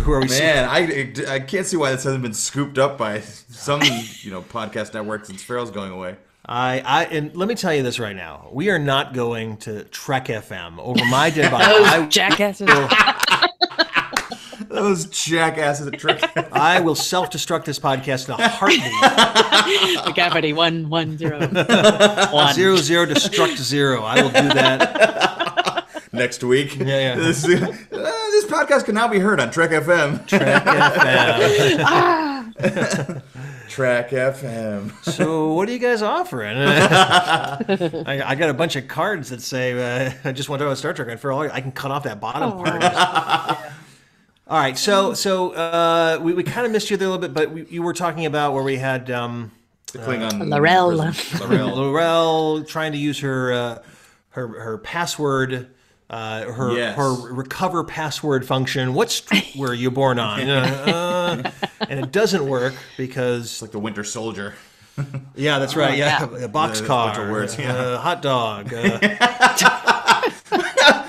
Man, I can't see why this hasn't been scooped up by some podcast networks since Feral's going away. And let me tell you this right now: we are not going to Trek FM over my dead body. Jackasses. Those jackasses at Trek. I will self-destruct this podcast in a heartbeat. The cavity 110. 00 destruct 0. I will do that next week. Yeah. This podcast can now be heard on Trek FM. Trek FM. Trek FM. So what are you guys offering? I got a bunch of cards that say I just want to talk about Star Trek. I can cut off that bottom part. Yeah. All right, so we kind of missed you there a little bit, but you were talking about where we had the Klingon L'Rell trying to use her password, her recover password function. What street were you born on? And it doesn't work because it's like the Winter Soldier. Yeah, that's right. Yeah, a boxcar, words. Hot dog.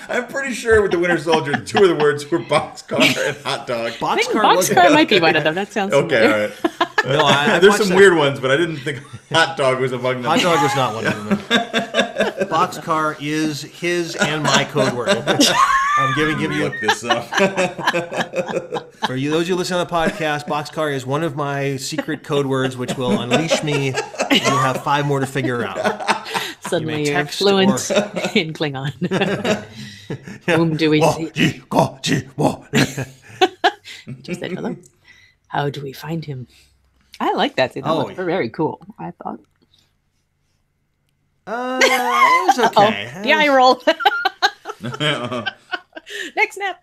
I'm pretty sure with the Winter Soldier, two of the words were boxcar and hot dog. Boxcar might be one of them. That sounds okay. All right. There's some weird ones, but I didn't think hot dog was among them. Hot dog was not one of them. Boxcar is his and my code word. I'm giving you. Look this up. For you, those of you listening on the podcast, Boxcar is one of my secret code words, which will unleash me. You'll have 5 more to figure out. Suddenly you're fluent in Klingon. Whom do we see? Just said hello. How do we find him? I like that. That was very cool, I thought. It was okay. The eye roll. Next snap.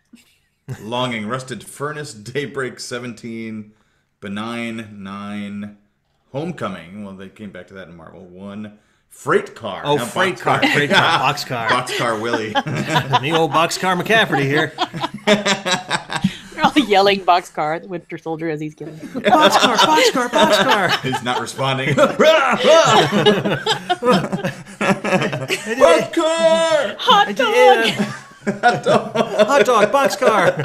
Longing, Rusted Furnace, Daybreak 17, Benign 9, Homecoming. Well, they came back to that in Marvel. 1, Freight Car. Oh, Freight Car. Boxcar. Boxcar Willie. The old Boxcar McCafferty here. They're all yelling Boxcar, the Winter Soldier, as he's killing. Boxcar. He's not responding. Boxcar! Hot dog! Hot dog, Boxcar!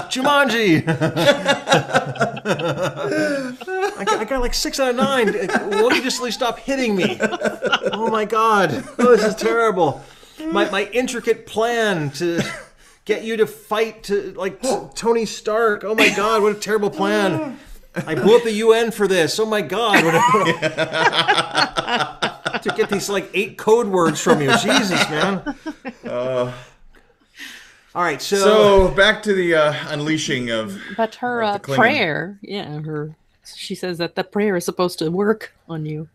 Jumanji! I got like 6 out of 9. Won't you just at least stop hitting me? Oh my god. Oh, this is terrible. My intricate plan to get you to fight Tony Stark. Oh my god, what a terrible plan. I blew up the UN for this. Oh my god. To get these 8 code words from you. Jesus, man. All right, so back to the unleashing of. But her prayer, she says that the prayer is supposed to work on you.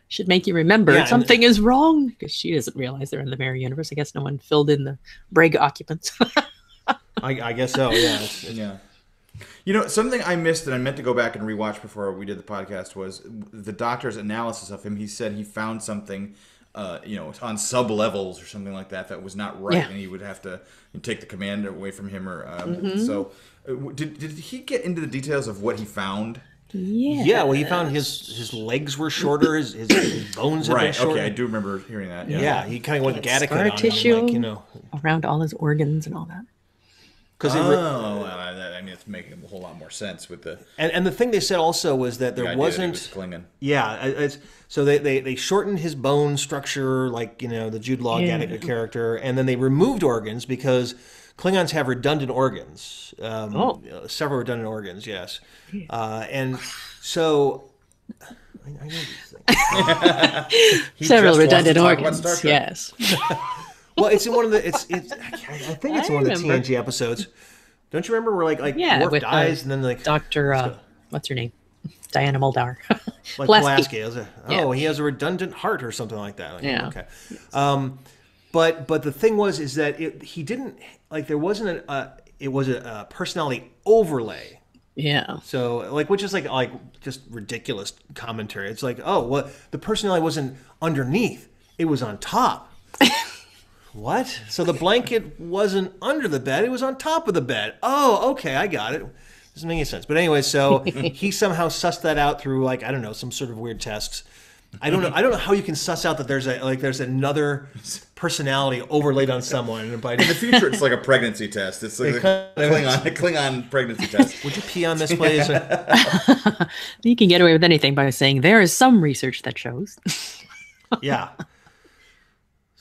Should make you remember something is wrong, because she doesn't realize they're in the mirror universe. I guess no one filled in the brig occupants. I guess so. Yeah. Yeah. You know, something I missed that I meant to go back and rewatch before we did the podcast was the doctor's analysis of him. He said he found something, on sub-levels or something like that was not right, and he would have to take the command away from him. So, did he get into the details of what he found? Yeah. Well, he found his legs were shorter, his bones had been shorter. Okay, I do remember hearing that. Yeah, he kind of went Gattaca scar on tissue him, around all his organs and all that. It's making a whole lot more sense with the. And the thing they said also was that there wasn't. That Klingon. Yeah, so they shortened his bone structure, the Jude Law Gattaca character, and then they removed organs because Klingons have redundant organs. Several redundant organs, yes. And so. I know these things. Several redundant organs, yes. Well, it's in one of the. I think it's in one of the TNG episodes. Don't you remember where Worf dies and then Dr. What's her name? Diana Muldaur. Pulaski. He has a redundant heart or something like that. Okay. But the thing is that he didn't there wasn't it was a personality overlay. Yeah. So which is just ridiculous commentary. It's the personality wasn't underneath; it was on top. What? So the blanket wasn't under the bed; it was on top of the bed. Oh, okay, I got it. Doesn't make any sense. But anyway, so he somehow sussed that out through some sort of weird tests. I don't know how you can suss out that there's another personality overlaid on someone. In the future, it's like a pregnancy test. It's like a Klingon pregnancy test. Would you pee on this, please? You can get away with anything by saying there is some research that shows. Yeah.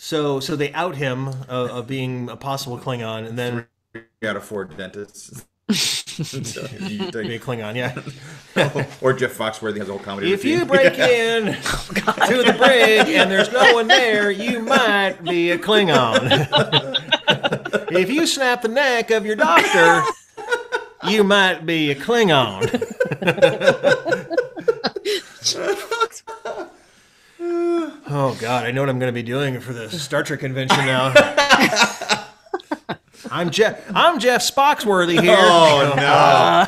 So they out him of being a possible Klingon, and then 3 out of 4 dentists. Be a Klingon, yeah. Or Jeff Foxworthy has a whole comedy If routine. you break in to the brig and there's no one there, you might be a Klingon. If you snap the neck of your doctor, you might be a Klingon. Oh God, I know what I'm going to be doing for the Star Trek convention now. I'm Jeff Spoxworthy here. Oh no!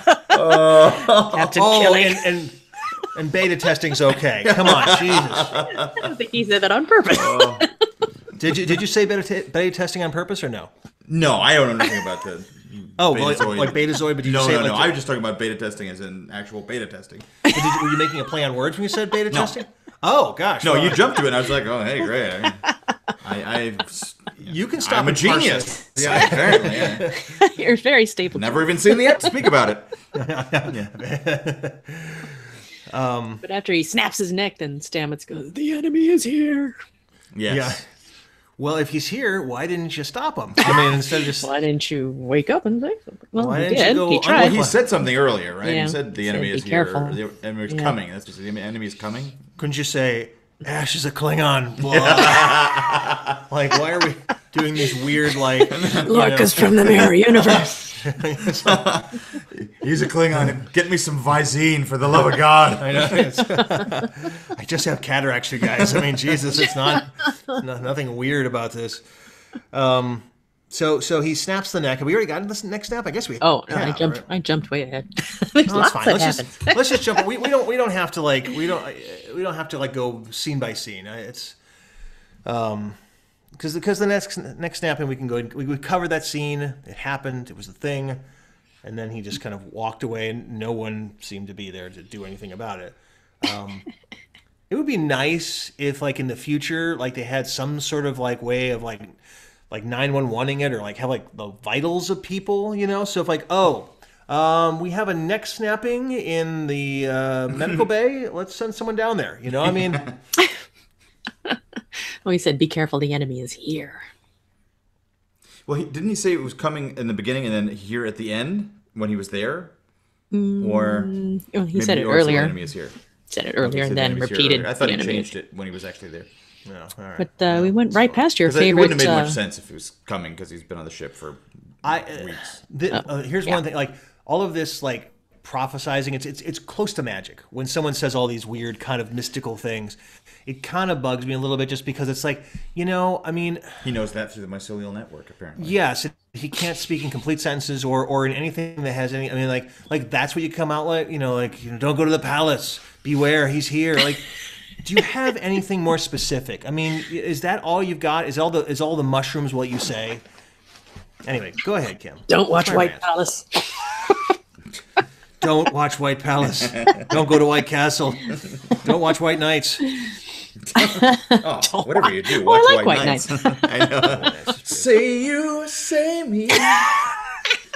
Captain Killing. And beta testing's okay. Come on, Jesus. I don't think he said that on purpose. Did you say beta testing on purpose or no? No, I don't know anything about the. Like Betazoid, but did you say no. I was just talking about beta testing as in actual beta testing. Were you making a play on words when you said beta testing? Oh gosh. No, you jumped to it. And I was like, oh, hey, great. You can stop. I'm a genius. Yeah, apparently. Yeah. You're very stable. Never even seen the app to speak about it. But after he snaps his neck, then Stamets goes, "The enemy is here." Yes. Well, if he's here, why didn't you stop him? I mean, instead of just... Why didn't you wake up and say something? Well, Why he didn't you did. go He tried. Well, he said something earlier, right? Yeah. He said the He said, enemy "Be is careful." here. The enemy is coming. That's what he said. The enemy is coming. Couldn't you say, Ash is a Klingon? Like, why are we doing these weird, like... Lorca's from the mirror universe. He's a Klingon. Get me some Visine, for the love of God. I know. I just have cataracts, you guys. I mean, Jesus, it's not nothing weird about this. So he snaps the neck. Have we already gotten this neck snap? I guess we. Oh, no, have, I jumped way ahead. There's No, lots that's fine. that Let's happens. let's just jump. We don't have to like we don't have to like go scene by scene. It's because the next snapping we can go. We cover that scene. It happened. It was a thing, and then he just kind of walked away, and no one seemed to be there to do anything about it. It would be nice if, like, in the future, like they had some sort of like way of like 911ing it, or like have like the vitals of people, you know. So if like, we have a neck snapping in the medical bay, let's send someone down there. You know, I mean. Well, he said, "Be careful, the enemy is here." Well, didn't he say it was coming in the beginning and then here at the end when he was there? Or Well, he said it earlier. The enemy is here. Said it earlier He said and the then enemy's here repeated. earlier. I thought the he enemy changed is- it when he was actually there. No, all right. But we went right past your Because it favorite. wouldn't have made much sense if it was coming because he's been on the ship for weeks. Here's one thing: like all of this, like prophesizing, it's close to magic. When someone says all these weird kind of mystical things, it kind of bugs me a little bit, just because it's like, you know, I mean, He knows that through the mycelial network, apparently. yes, he can't speak in complete sentences or in anything that has any. I mean, like that's what you come out like, don't go to the palace. Beware, he's here. Like, do you have anything more specific? I mean, is that all you've got? Is all the mushrooms what you say? Anyway, go ahead, Kim. Don't watch Fire White Man. Palace. Don't watch White Palace. Don't go to White Castle. Don't watch White Knights. Oh, whatever you do, Oh, I watch like White Knights. I know. Say you, say me.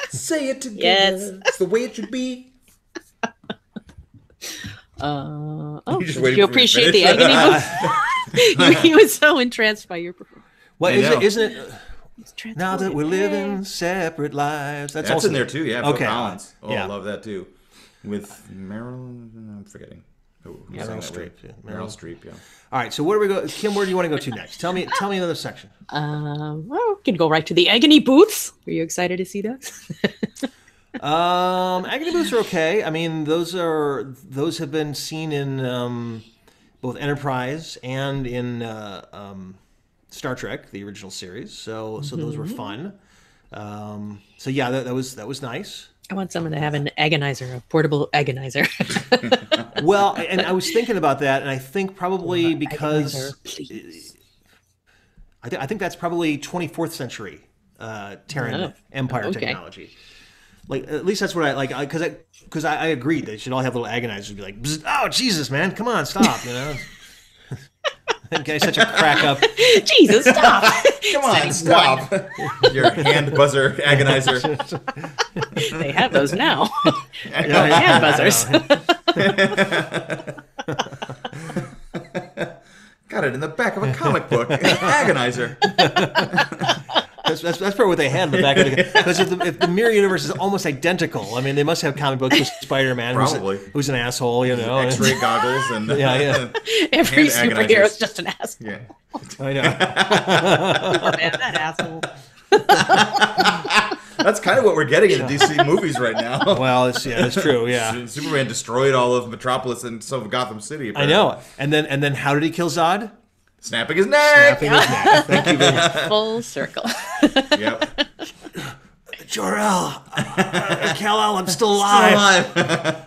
Say it together. Yes. It's the way it should be. You're just waiting you for me to appreciate the finish. agony booth? He was so entranced by your performance. What I is know. it? Isn't it? Now that we're living separate lives. That's also in there too, yeah. Okay. Phil Collins. Oh, Yeah. I love that too. With Marilyn, I'm forgetting. Who sang Meryl that Streep, with? yeah. Meryl Streep, yeah. All right. So where do we go, Kim? Where do you want to go to next? Tell me another section. Well, we can go right to the agony booths. Are you excited to see those? Agony booths are okay. I mean, those have been seen in both Enterprise and in Star Trek, the original series. So those were fun. So yeah, that was nice. I want someone to have an agonizer, a portable agonizer. Well, and I was thinking about that, and I think probably because Agonizer, please. I think that's probably 24th century Terran Empire okay. technology. Like, at least that's what I like, because I agreed they should all have little agonizers. Be like, "Bzz, oh Jesus, man, come on, stop!" You know. That guy's such a crack up. Jesus, stop! Come on, stop. Your hand buzzer agonizer. They have those now. Yeah, Hand buzzers. Got it in the back of a comic book. Agonizer. That's probably what they had in the back of the because if the mirror universe is almost identical, I mean, they must have comic books with Spider-Man, Probably. who's an asshole, you know. X-ray goggles and Yeah. Every hand superhero agonizers. is just an asshole. Yeah. I know. Oh, man, that asshole. That's kind of what we're getting in the DC movies right now. Well, it's true. Yeah, Superman destroyed all of Metropolis and some of Gotham City. I know. And then how did he kill Zod? Snapping his neck. Snapping his neck. Thank you very much. Full circle. Yep. Jor-El, Kal-El, I'm still alive.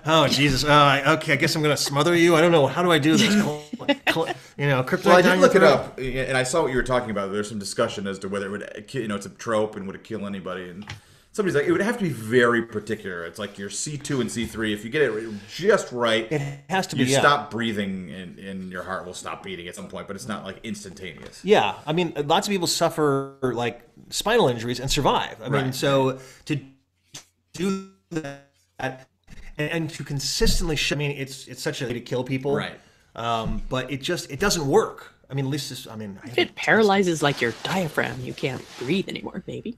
Oh Jesus! Okay, I guess I'm gonna smother you. I don't know. How do I do this? Kryptonite. Well, I did down look your it throat? up, and I saw what you were talking about. There's some discussion as to whether it would, it's a trope and would it kill anybody. And somebody's like, it would have to be very particular. It's like your C2 and C3. If you get it just right, It has to be. you Yeah. stop breathing and your heart will stop beating at some point, but it's not like instantaneous. Yeah, I mean, lots of people suffer like spinal injuries and survive. I mean, Right. so to do that and to consistently, I mean, it's such a way to kill people, Right. But it doesn't work. I mean, at least this, I mean, if it paralyzes like your diaphragm, you can't breathe anymore, maybe.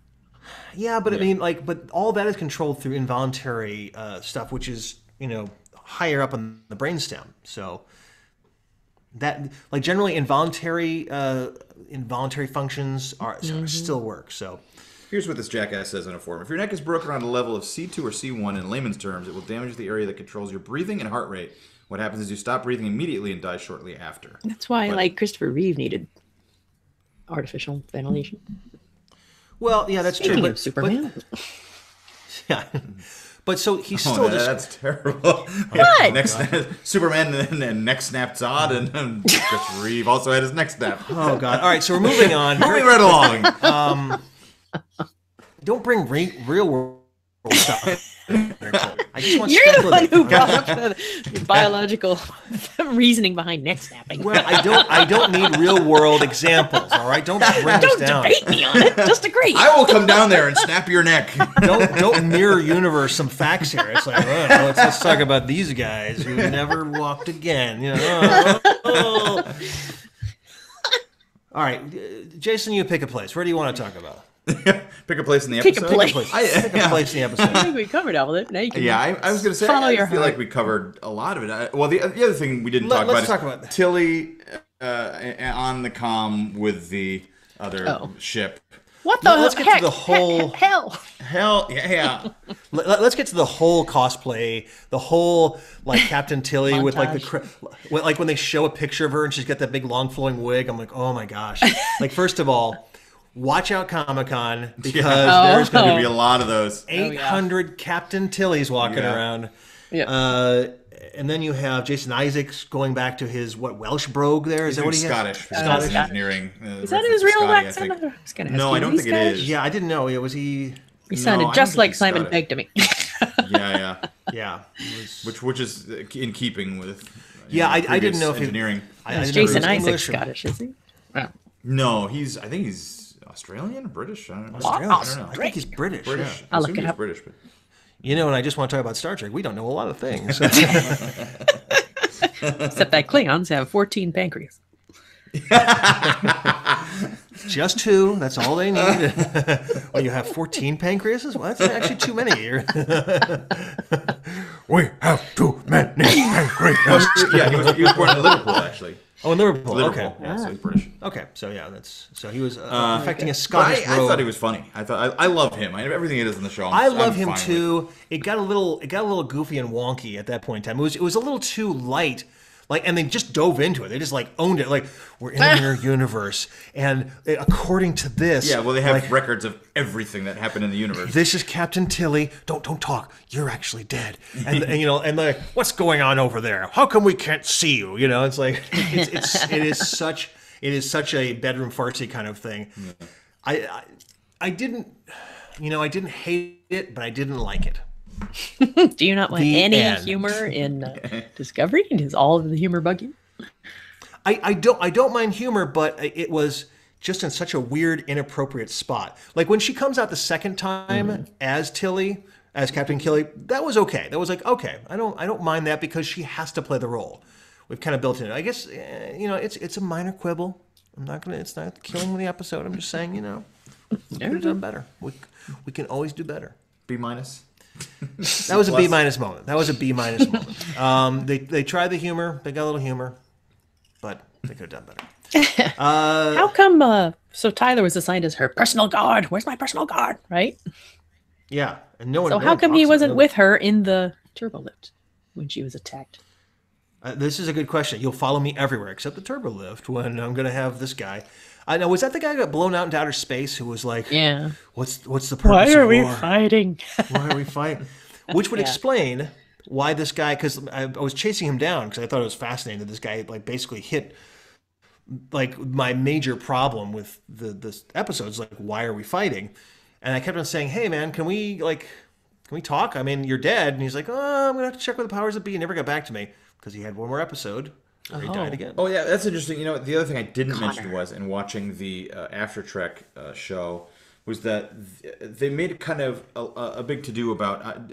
Yeah, but I mean, like, but all that is controlled through involuntary stuff, which is, higher up on the brainstem. So that, like, generally involuntary functions are still work. So here's what this jackass says on a form. If your neck is broken on a level of C2 or C1 in layman's terms, it will damage the area that controls your breathing and heart rate. What happens is you stop breathing immediately and die shortly after. That's why, like, Christopher Reeve needed artificial ventilation. Well, yeah, that's Speaking true. of Superman. Yeah. But so he's still just... That's terrible. What? Superman and neck snapped Zod, and Christopher Reeve also had his neck snapped. Oh, God. All right, so we're moving on. Moving right along. Don't bring real world stuff. I just want You're the one who brought up the biological reasoning behind neck snapping. Well, I don't need real world examples. All right, don't bring this down. Don't debate me on it. Just agree. I will come down there and snap your neck. Don't mirror universe some facts here. It's like, let's talk about these guys who never walked again. All right, Jason, you pick a place. Where do you want to talk about? Pick a place in the episode. Pick a place. Pick a place in the episode. I think we covered all of it. Now you can I was going to say, I feel like we covered a lot of it. Well, the other thing we didn't talk about is Tilly on the comm with the other ship. What the Let's get to the whole... Hell, yeah. Let's get to the whole cosplay, the whole, like, Captain Tilly with, like, like, when they show a picture of her and she's got that big, long, flowing wig, I'm like, oh, my gosh. Like, first of all... Watch out, Comic-Con, because there's going to be a lot of those. 800 Captain Tillys walking around. Yeah. And then you have Jason Isaacs going back to his, Welsh brogue there? Is that what he Scottish. has? Scottish engineering. Is that his real accent? No, I don't think it is. Yeah, I didn't know. Was he... He sounded just like Simon Pegg to me. Yeah. Yeah. Which is in keeping with I didn't know if engineering. Jason Isaacs Scottish, is he? Oh. No, I think he's Australian or British? I don't know. Australian? I don't know. I think he's British. Yeah. I'll look it up. British, but... and I just want to talk about Star Trek. We don't know a lot of things. Except that Klingons have 14 pancreas. Just 2. That's all they need. Well, you have 14 pancreases? Well, that's actually too many here. We have too many pancreases. He was born in Liverpool, actually. Oh, in Liverpool. Okay. Yeah, so he's British. Okay, so he was affecting a Scottish I thought he was funny. I love him. Everything he does in the show. I love him too. It got a little goofy and wonky at that point in time. It was a little too light. Like, and they just dove into it. They just, like, owned it. Like, we're in a mirror universe, and according to this... Yeah, well, they have records of everything that happened in the universe. This is Captain Tilly. Don't talk. You're actually dead. And like, what's going on over there? How come we can't see you? It's like, it is such a bedroom fartsy kind of thing. Yeah. I didn't hate it, but I didn't like it. Do you not want any humor in Discovery? Does all of the humor bug you? I don't mind humor, but it was just in such a weird, inappropriate spot. Like when she comes out the second time as Tilly, as Captain Tilly, that was okay. That was like, okay, I don't mind that because she has to play the role. We've kind of built in it. I guess it's a minor quibble. It's not killing the episode. I'm just saying, we could have done better. We can always do better. B-. That was a B- moment. They tried the humor. They got a little humor, but they could have done better. How come? So Tyler was assigned as her personal guard. Where's my personal guard? Right? Yeah, and no one. So how come he wasn't with her in the turbo lift when she was attacked? This is a good question. You'll follow me everywhere except the turbo lift when I'm going to have this guy. Now, was that the guy who got blown out into outer space who was like, yeah, what's the purpose of war? Why are we fighting? Which would explain why this guy, because I was chasing him down because I thought it was fascinating that this guy like basically hit like my major problem with this episode is like, why are we fighting? And I kept on saying, hey man, can we talk? I mean, you're dead. And he's like, oh, I'm going to have to check with the powers that be. He never got back to me because he had one more episode. Or he died again. Oh yeah, that's interesting. The other thing I didn't mention was in watching the After Trek show was that they made kind of a big to do about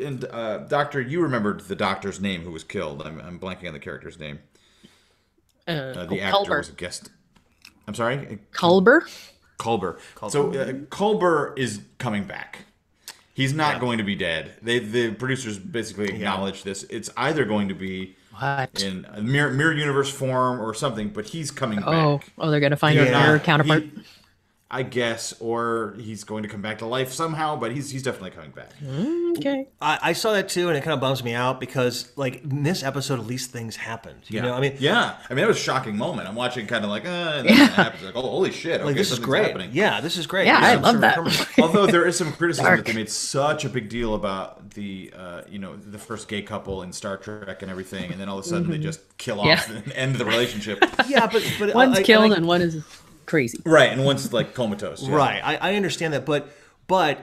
Doctor. You remembered the doctor's name who was killed. I'm blanking on the character's name. The actor Culber. was a guest. I'm sorry? Culber? Culber. So Culber is coming back. He's not going to be dead. The producers basically acknowledge this. It's either going to be in a mirror universe form or something, but he's coming back. Oh, they're going to find a mirror counterpart. I guess, or he's going to come back to life somehow, but he's definitely coming back. Okay. I saw that too, and it kind of bums me out because, like, in this episode, at least things happened. You know, I mean, that was a shocking moment. I'm watching, kind of like, and then it happens. Like, oh, holy shit! Like, this is great. Happening. Yeah, this is great. Yeah, I love that. Although there is some criticism that they made such a big deal about the, the first gay couple in Star Trek and everything, and then all of a sudden they just kill off and end the relationship. Yeah, but one's killed and one is crazy. Right, and one's like comatose. Yeah. Right, I understand that, but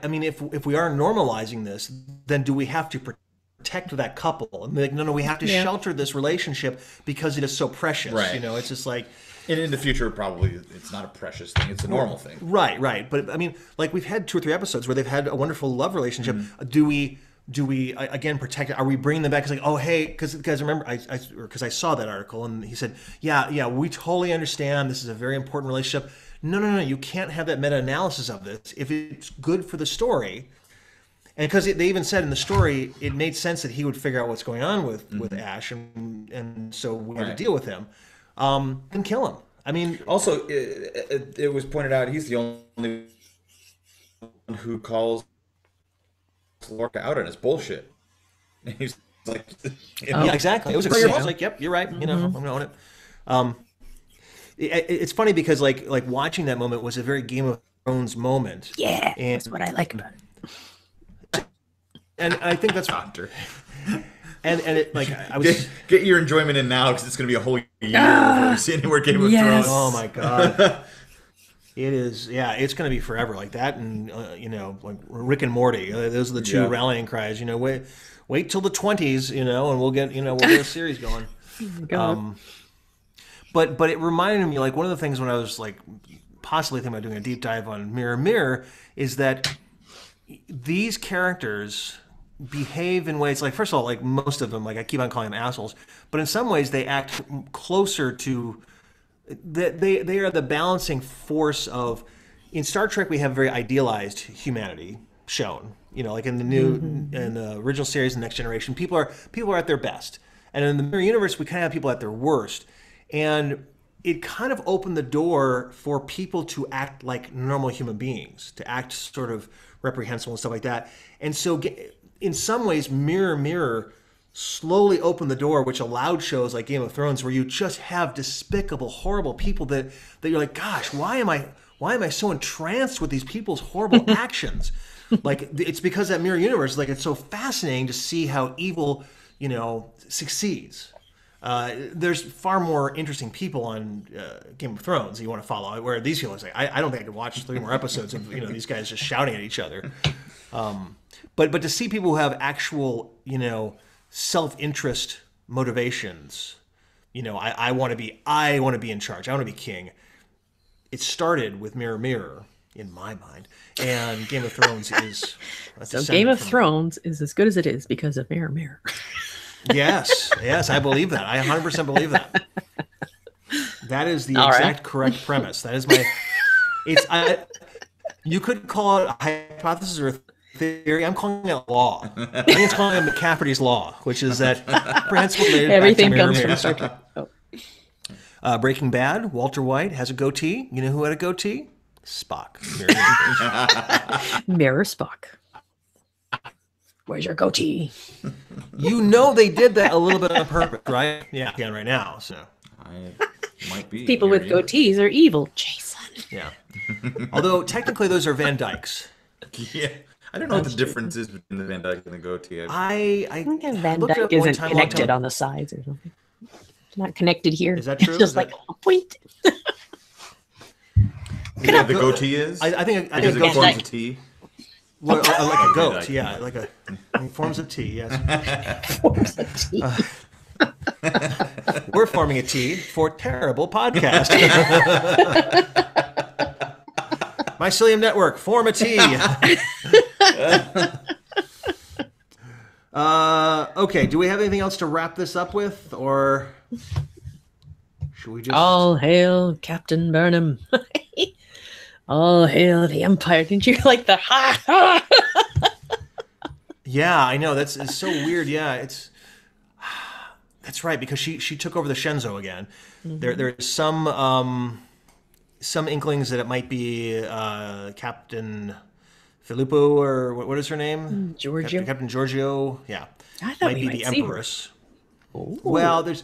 I mean, if we are normalizing this, then do we have to protect that couple? And like, no, we have to shelter this relationship because it is so precious. Right. You know, it's just like. And in the future, probably it's not a precious thing; it's a normal thing. Right. But I mean, like we've had 2 or 3 episodes where they've had a wonderful love relationship. Do we again protect it? Are we bringing them back? It's like, oh, hey, because remember, because I saw that article and he said, yeah, we totally understand. This is a very important relationship. No, you can't have that meta-analysis of this if it's good for the story. And because they even said in the story, it made sense that he would figure out what's going on with Ash, and so we had to deal with him. Then kill him. I mean, also, it was pointed out he's the only one who calls Lorca out on his bullshit. And he's like, yeah, exactly. It was I was like, yep, you're right. You know, I'm gonna own it. It's funny because like watching that moment was a very Game of Thrones moment. Yeah, that's what I like about it. And I think that's Hunter. And it, like, I was get your enjoyment in now because it's going to be a whole year before you see any more Game of Thrones. Oh my god, it is. Yeah, it's going to be forever like that. And like Rick and Morty, those are the 2 rallying cries. You know, wait till the 20s, and we'll get a series going. But it reminded me, like, one of the things when I was like possibly thinking about doing a deep dive on Mirror is that these characters behave in ways like, first of all, like most of them, like I keep on calling them assholes, but in some ways they act closer to they are the balancing force of. In Star Trek we have very idealized humanity shown, like in the new in the original series and Next Generation, people are at their best, and in the Mirror Universe we kind of have people at their worst, and it kind of opened the door for people to act like normal human beings, to act sort of reprehensible and stuff like that. And so in some ways, Mirror slowly opened the door, which allowed shows like Game of Thrones, where you just have despicable, horrible people that you're like, gosh, why am I so entranced with these people's horrible actions? Like, it's because that Mirror Universe, like, it's so fascinating to see how evil, succeeds. There's far more interesting people on Game of Thrones that you want to follow, where these people are like, I don't think I could watch 3 more episodes of these guys just shouting at each other. But to see people who have actual self-interest motivations, I want to be in charge, I want to be king. It started with Mirror in my mind, and Game of Thrones is so Game of Thrones is as good as it is because of Mirror. Yes, I believe that. I 100% believe that. That is the exact correct premise. That is my. You could call it a hypothesis or a theory. I'm calling it law. I think it's calling it McCafferty's law, which is that comprehensible related everything comes from Star Trek. Oh. Breaking Bad. Walter White has a goatee. You know who had a goatee? Spock. Mirror Spock. Where's your goatee? They did that a little bit on purpose, right? Yeah, again, right now. So I might be. People with goatees are evil, Jason. Yeah. Although technically those are Van Dykes. Yeah. I don't know what the difference is between the Van Dyke and the goatee. I think Van Dyke isn't connected on the sides or something. It's not connected here. Is that true? It's just like a point. You know what the goatee is? I think because it forms a T. Well, like a goat, yeah, like it forms a T, yes. Forms a T. We're forming a T for terrible podcast. Mycelium Network, form a T. Okay, do we have anything else to wrap this up with, or Should we just... All hail Captain Burnham. All hail the Empire. Didn't you like the ha ha? Yeah, I know. It's so weird. Yeah, that's right, because she took over the Shenzhou again. Mm-hmm. There's some inklings that it might be Captain Filippo, or what is her name? Giorgio. Captain Giorgio. Yeah, I thought might be the Empress. Ooh. Well, there's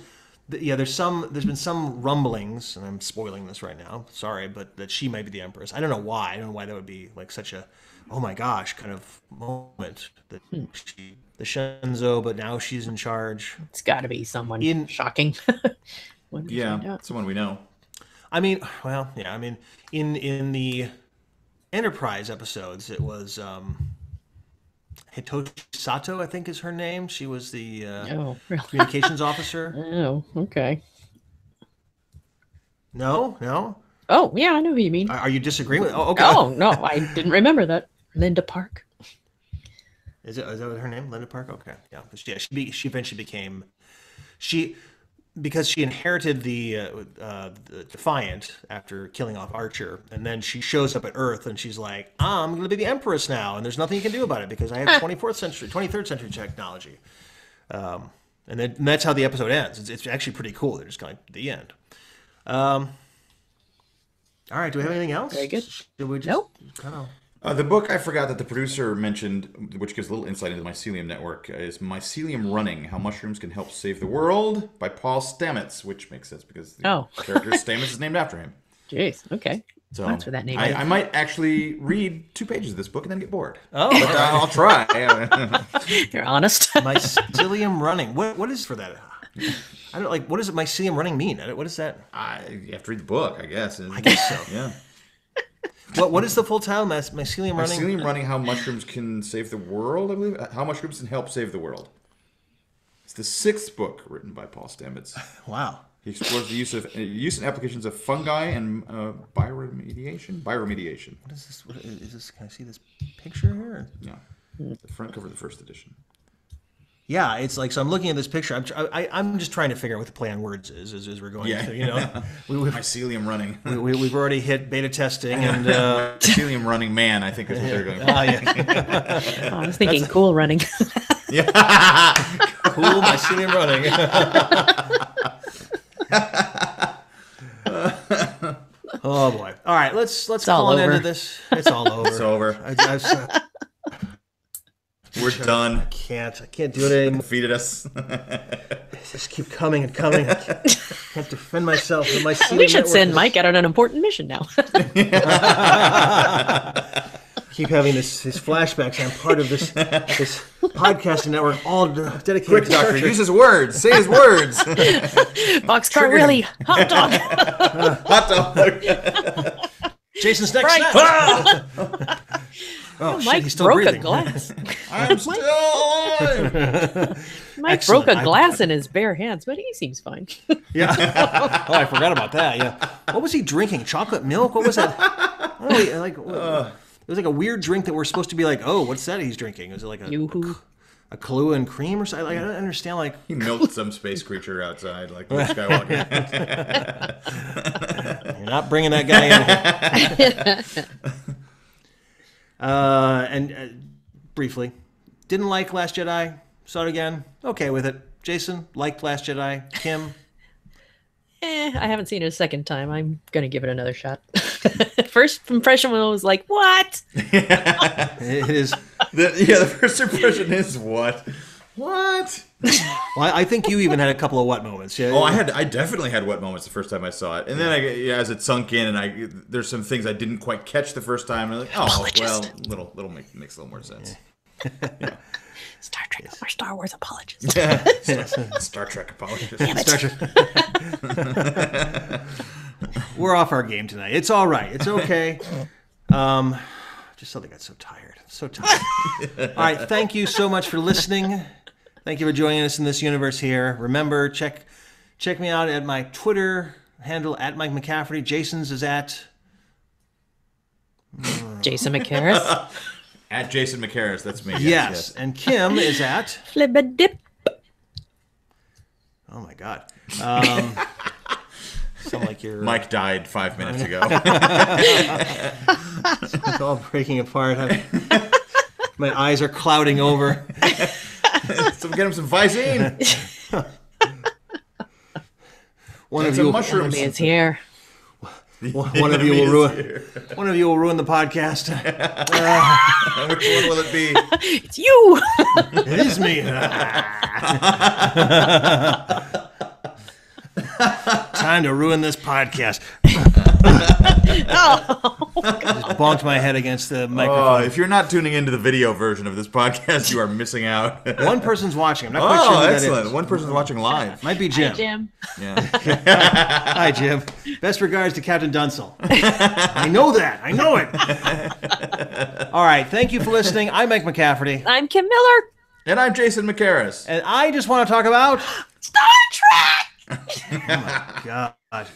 been some rumblings, and I'm spoiling this right now. Sorry, but that she might be the Empress. I don't know why. I don't know why that would be like such a, oh my gosh, kind of moment that she, the Shenzhou, but now she's in charge. It's got to be someone shocking. Someone we know. I mean, well, yeah. I mean, in the Enterprise episodes, it was Hitoshi Sato, I think is her name. She was the communications officer. Oh, okay. No. Oh, yeah, I know who you mean. Are you disagreeing with? Oh, okay. Oh no, I didn't remember that. Linda Park. Is that her name? Linda Park. Okay, yeah. But yeah, she eventually became because she inherited the Defiant after killing off Archer, and then she shows up at Earth and she's like, I'm going to be the Empress now, and there's nothing you can do about it because I have 23rd century technology. And that's how the episode ends. It's actually pretty cool. They're just going the end. All right, do we have anything else? Very good. Should we just kind of... The book I forgot that the producer mentioned, which gives a little insight into the Mycelium Network, is Mycelium Running, How Mushrooms Can Help Save the World by Paul Stamets, which makes sense because the character Stamets is named after him. Jeez, okay. So that's where that name I might actually read 2 pages of this book and then get bored. Oh, but I'll try. You're honest. Mycelium Running. What is for that? I don't like. What does Mycelium Running mean? What is that? You have to read the book, I guess. I guess so. Yeah. What is the full title? Mycelium Running? Mycelium Running, How Mushrooms Can Save the World, I believe. How Mushrooms Can Help Save the World. It's the 6th book written by Paul Stamets. Wow. He explores the use and applications of fungi and bioremediation. What is this? Is this? Can I see this picture here? Yeah. The front cover of the first edition. Yeah, it's like, so I'm looking at this picture. I'm just trying to figure out what the play on words is as we're going through, you know. Mycelium Running. We've already hit beta testing and Mycelium Running Man, I think is what they're going for. Yeah. I was thinking cool running. Yeah. Cool Mycelium Running. Oh boy. All right, let's call an end to this. It's all over. It's over. We're done. I can't do it anymore. Defeated us. Just keep coming and coming. I can't defend myself. We should send Mike out on an important mission now. Keep having these flashbacks. I'm part of this podcasting network, all dedicated Quick, to Doctor, Star Trek. use his words. Say his words. Boxcar Willie. Hot dog. Hot dog. Jason's next Right. snap. Oh, Mike shit, he's still broke breathing. a glass. I'm still alive. Mike Excellent. broke a glass in his bare hands, but he seems fine. Yeah. Oh, I forgot about that. Yeah. What was he drinking? Chocolate milk? What was that? It was like a weird drink that we're supposed to be like, oh, what's that he's drinking? Is it like a Kahlua and cream or something? Like, I don't understand. Like, he milked some space creature outside, like Luke Skywalker. You're not bringing that guy in here. And briefly, didn't like Last Jedi. Saw it again. Okay with it. Jason liked Last Jedi. Kim. I haven't seen it a second time. I'm gonna give it another shot. First impression was like, what? It is. The first impression is what? What? Well, I think you even had a couple of what moments. Yeah. Oh, I definitely had what moments the first time I saw it, and then as it sunk in, and there's some things I didn't quite catch the first time, and I'm like, oh, well, little makes a little more sense. Yeah. Star Trek or Star Wars apologist. Star Trek apologist. Damn it. Star Trek. We're off our game tonight. It's all right. It's okay. Just suddenly got so tired. So tired. All right. Thank you so much for listening. Thank you for joining us in this universe here. Remember, check me out at my Twitter handle at Mike McCafferty. Jason's is at Jason McCarris. At Jason McCarris, that's me. Yes. And Kim is at Flibba-dip. Oh my God. Sound like you're... Mike died 5 minutes ago. It's all breaking apart. My eyes are clouding over. So get him some Visine. One of you, mushrooms. It's here. One of you will ruin. One of you will ruin the podcast. Which one will it be? It's you. It is me. Time to ruin this podcast. Just bonked my head against the microphone. If you're not tuning into the video version of this podcast, you are missing out. One person's watching. I'm not quite sure who excellent. that is. One person's watching live. Might be Jim. Hi, Jim. Yeah. Hi, Jim. Best regards to Captain Dunsel. I know that. I know it. All right. Thank you for listening. I'm Mike McCafferty. I'm Kim Miller. And I'm Jason McCarris. And I just want to talk about... Star Trek! Oh, my God.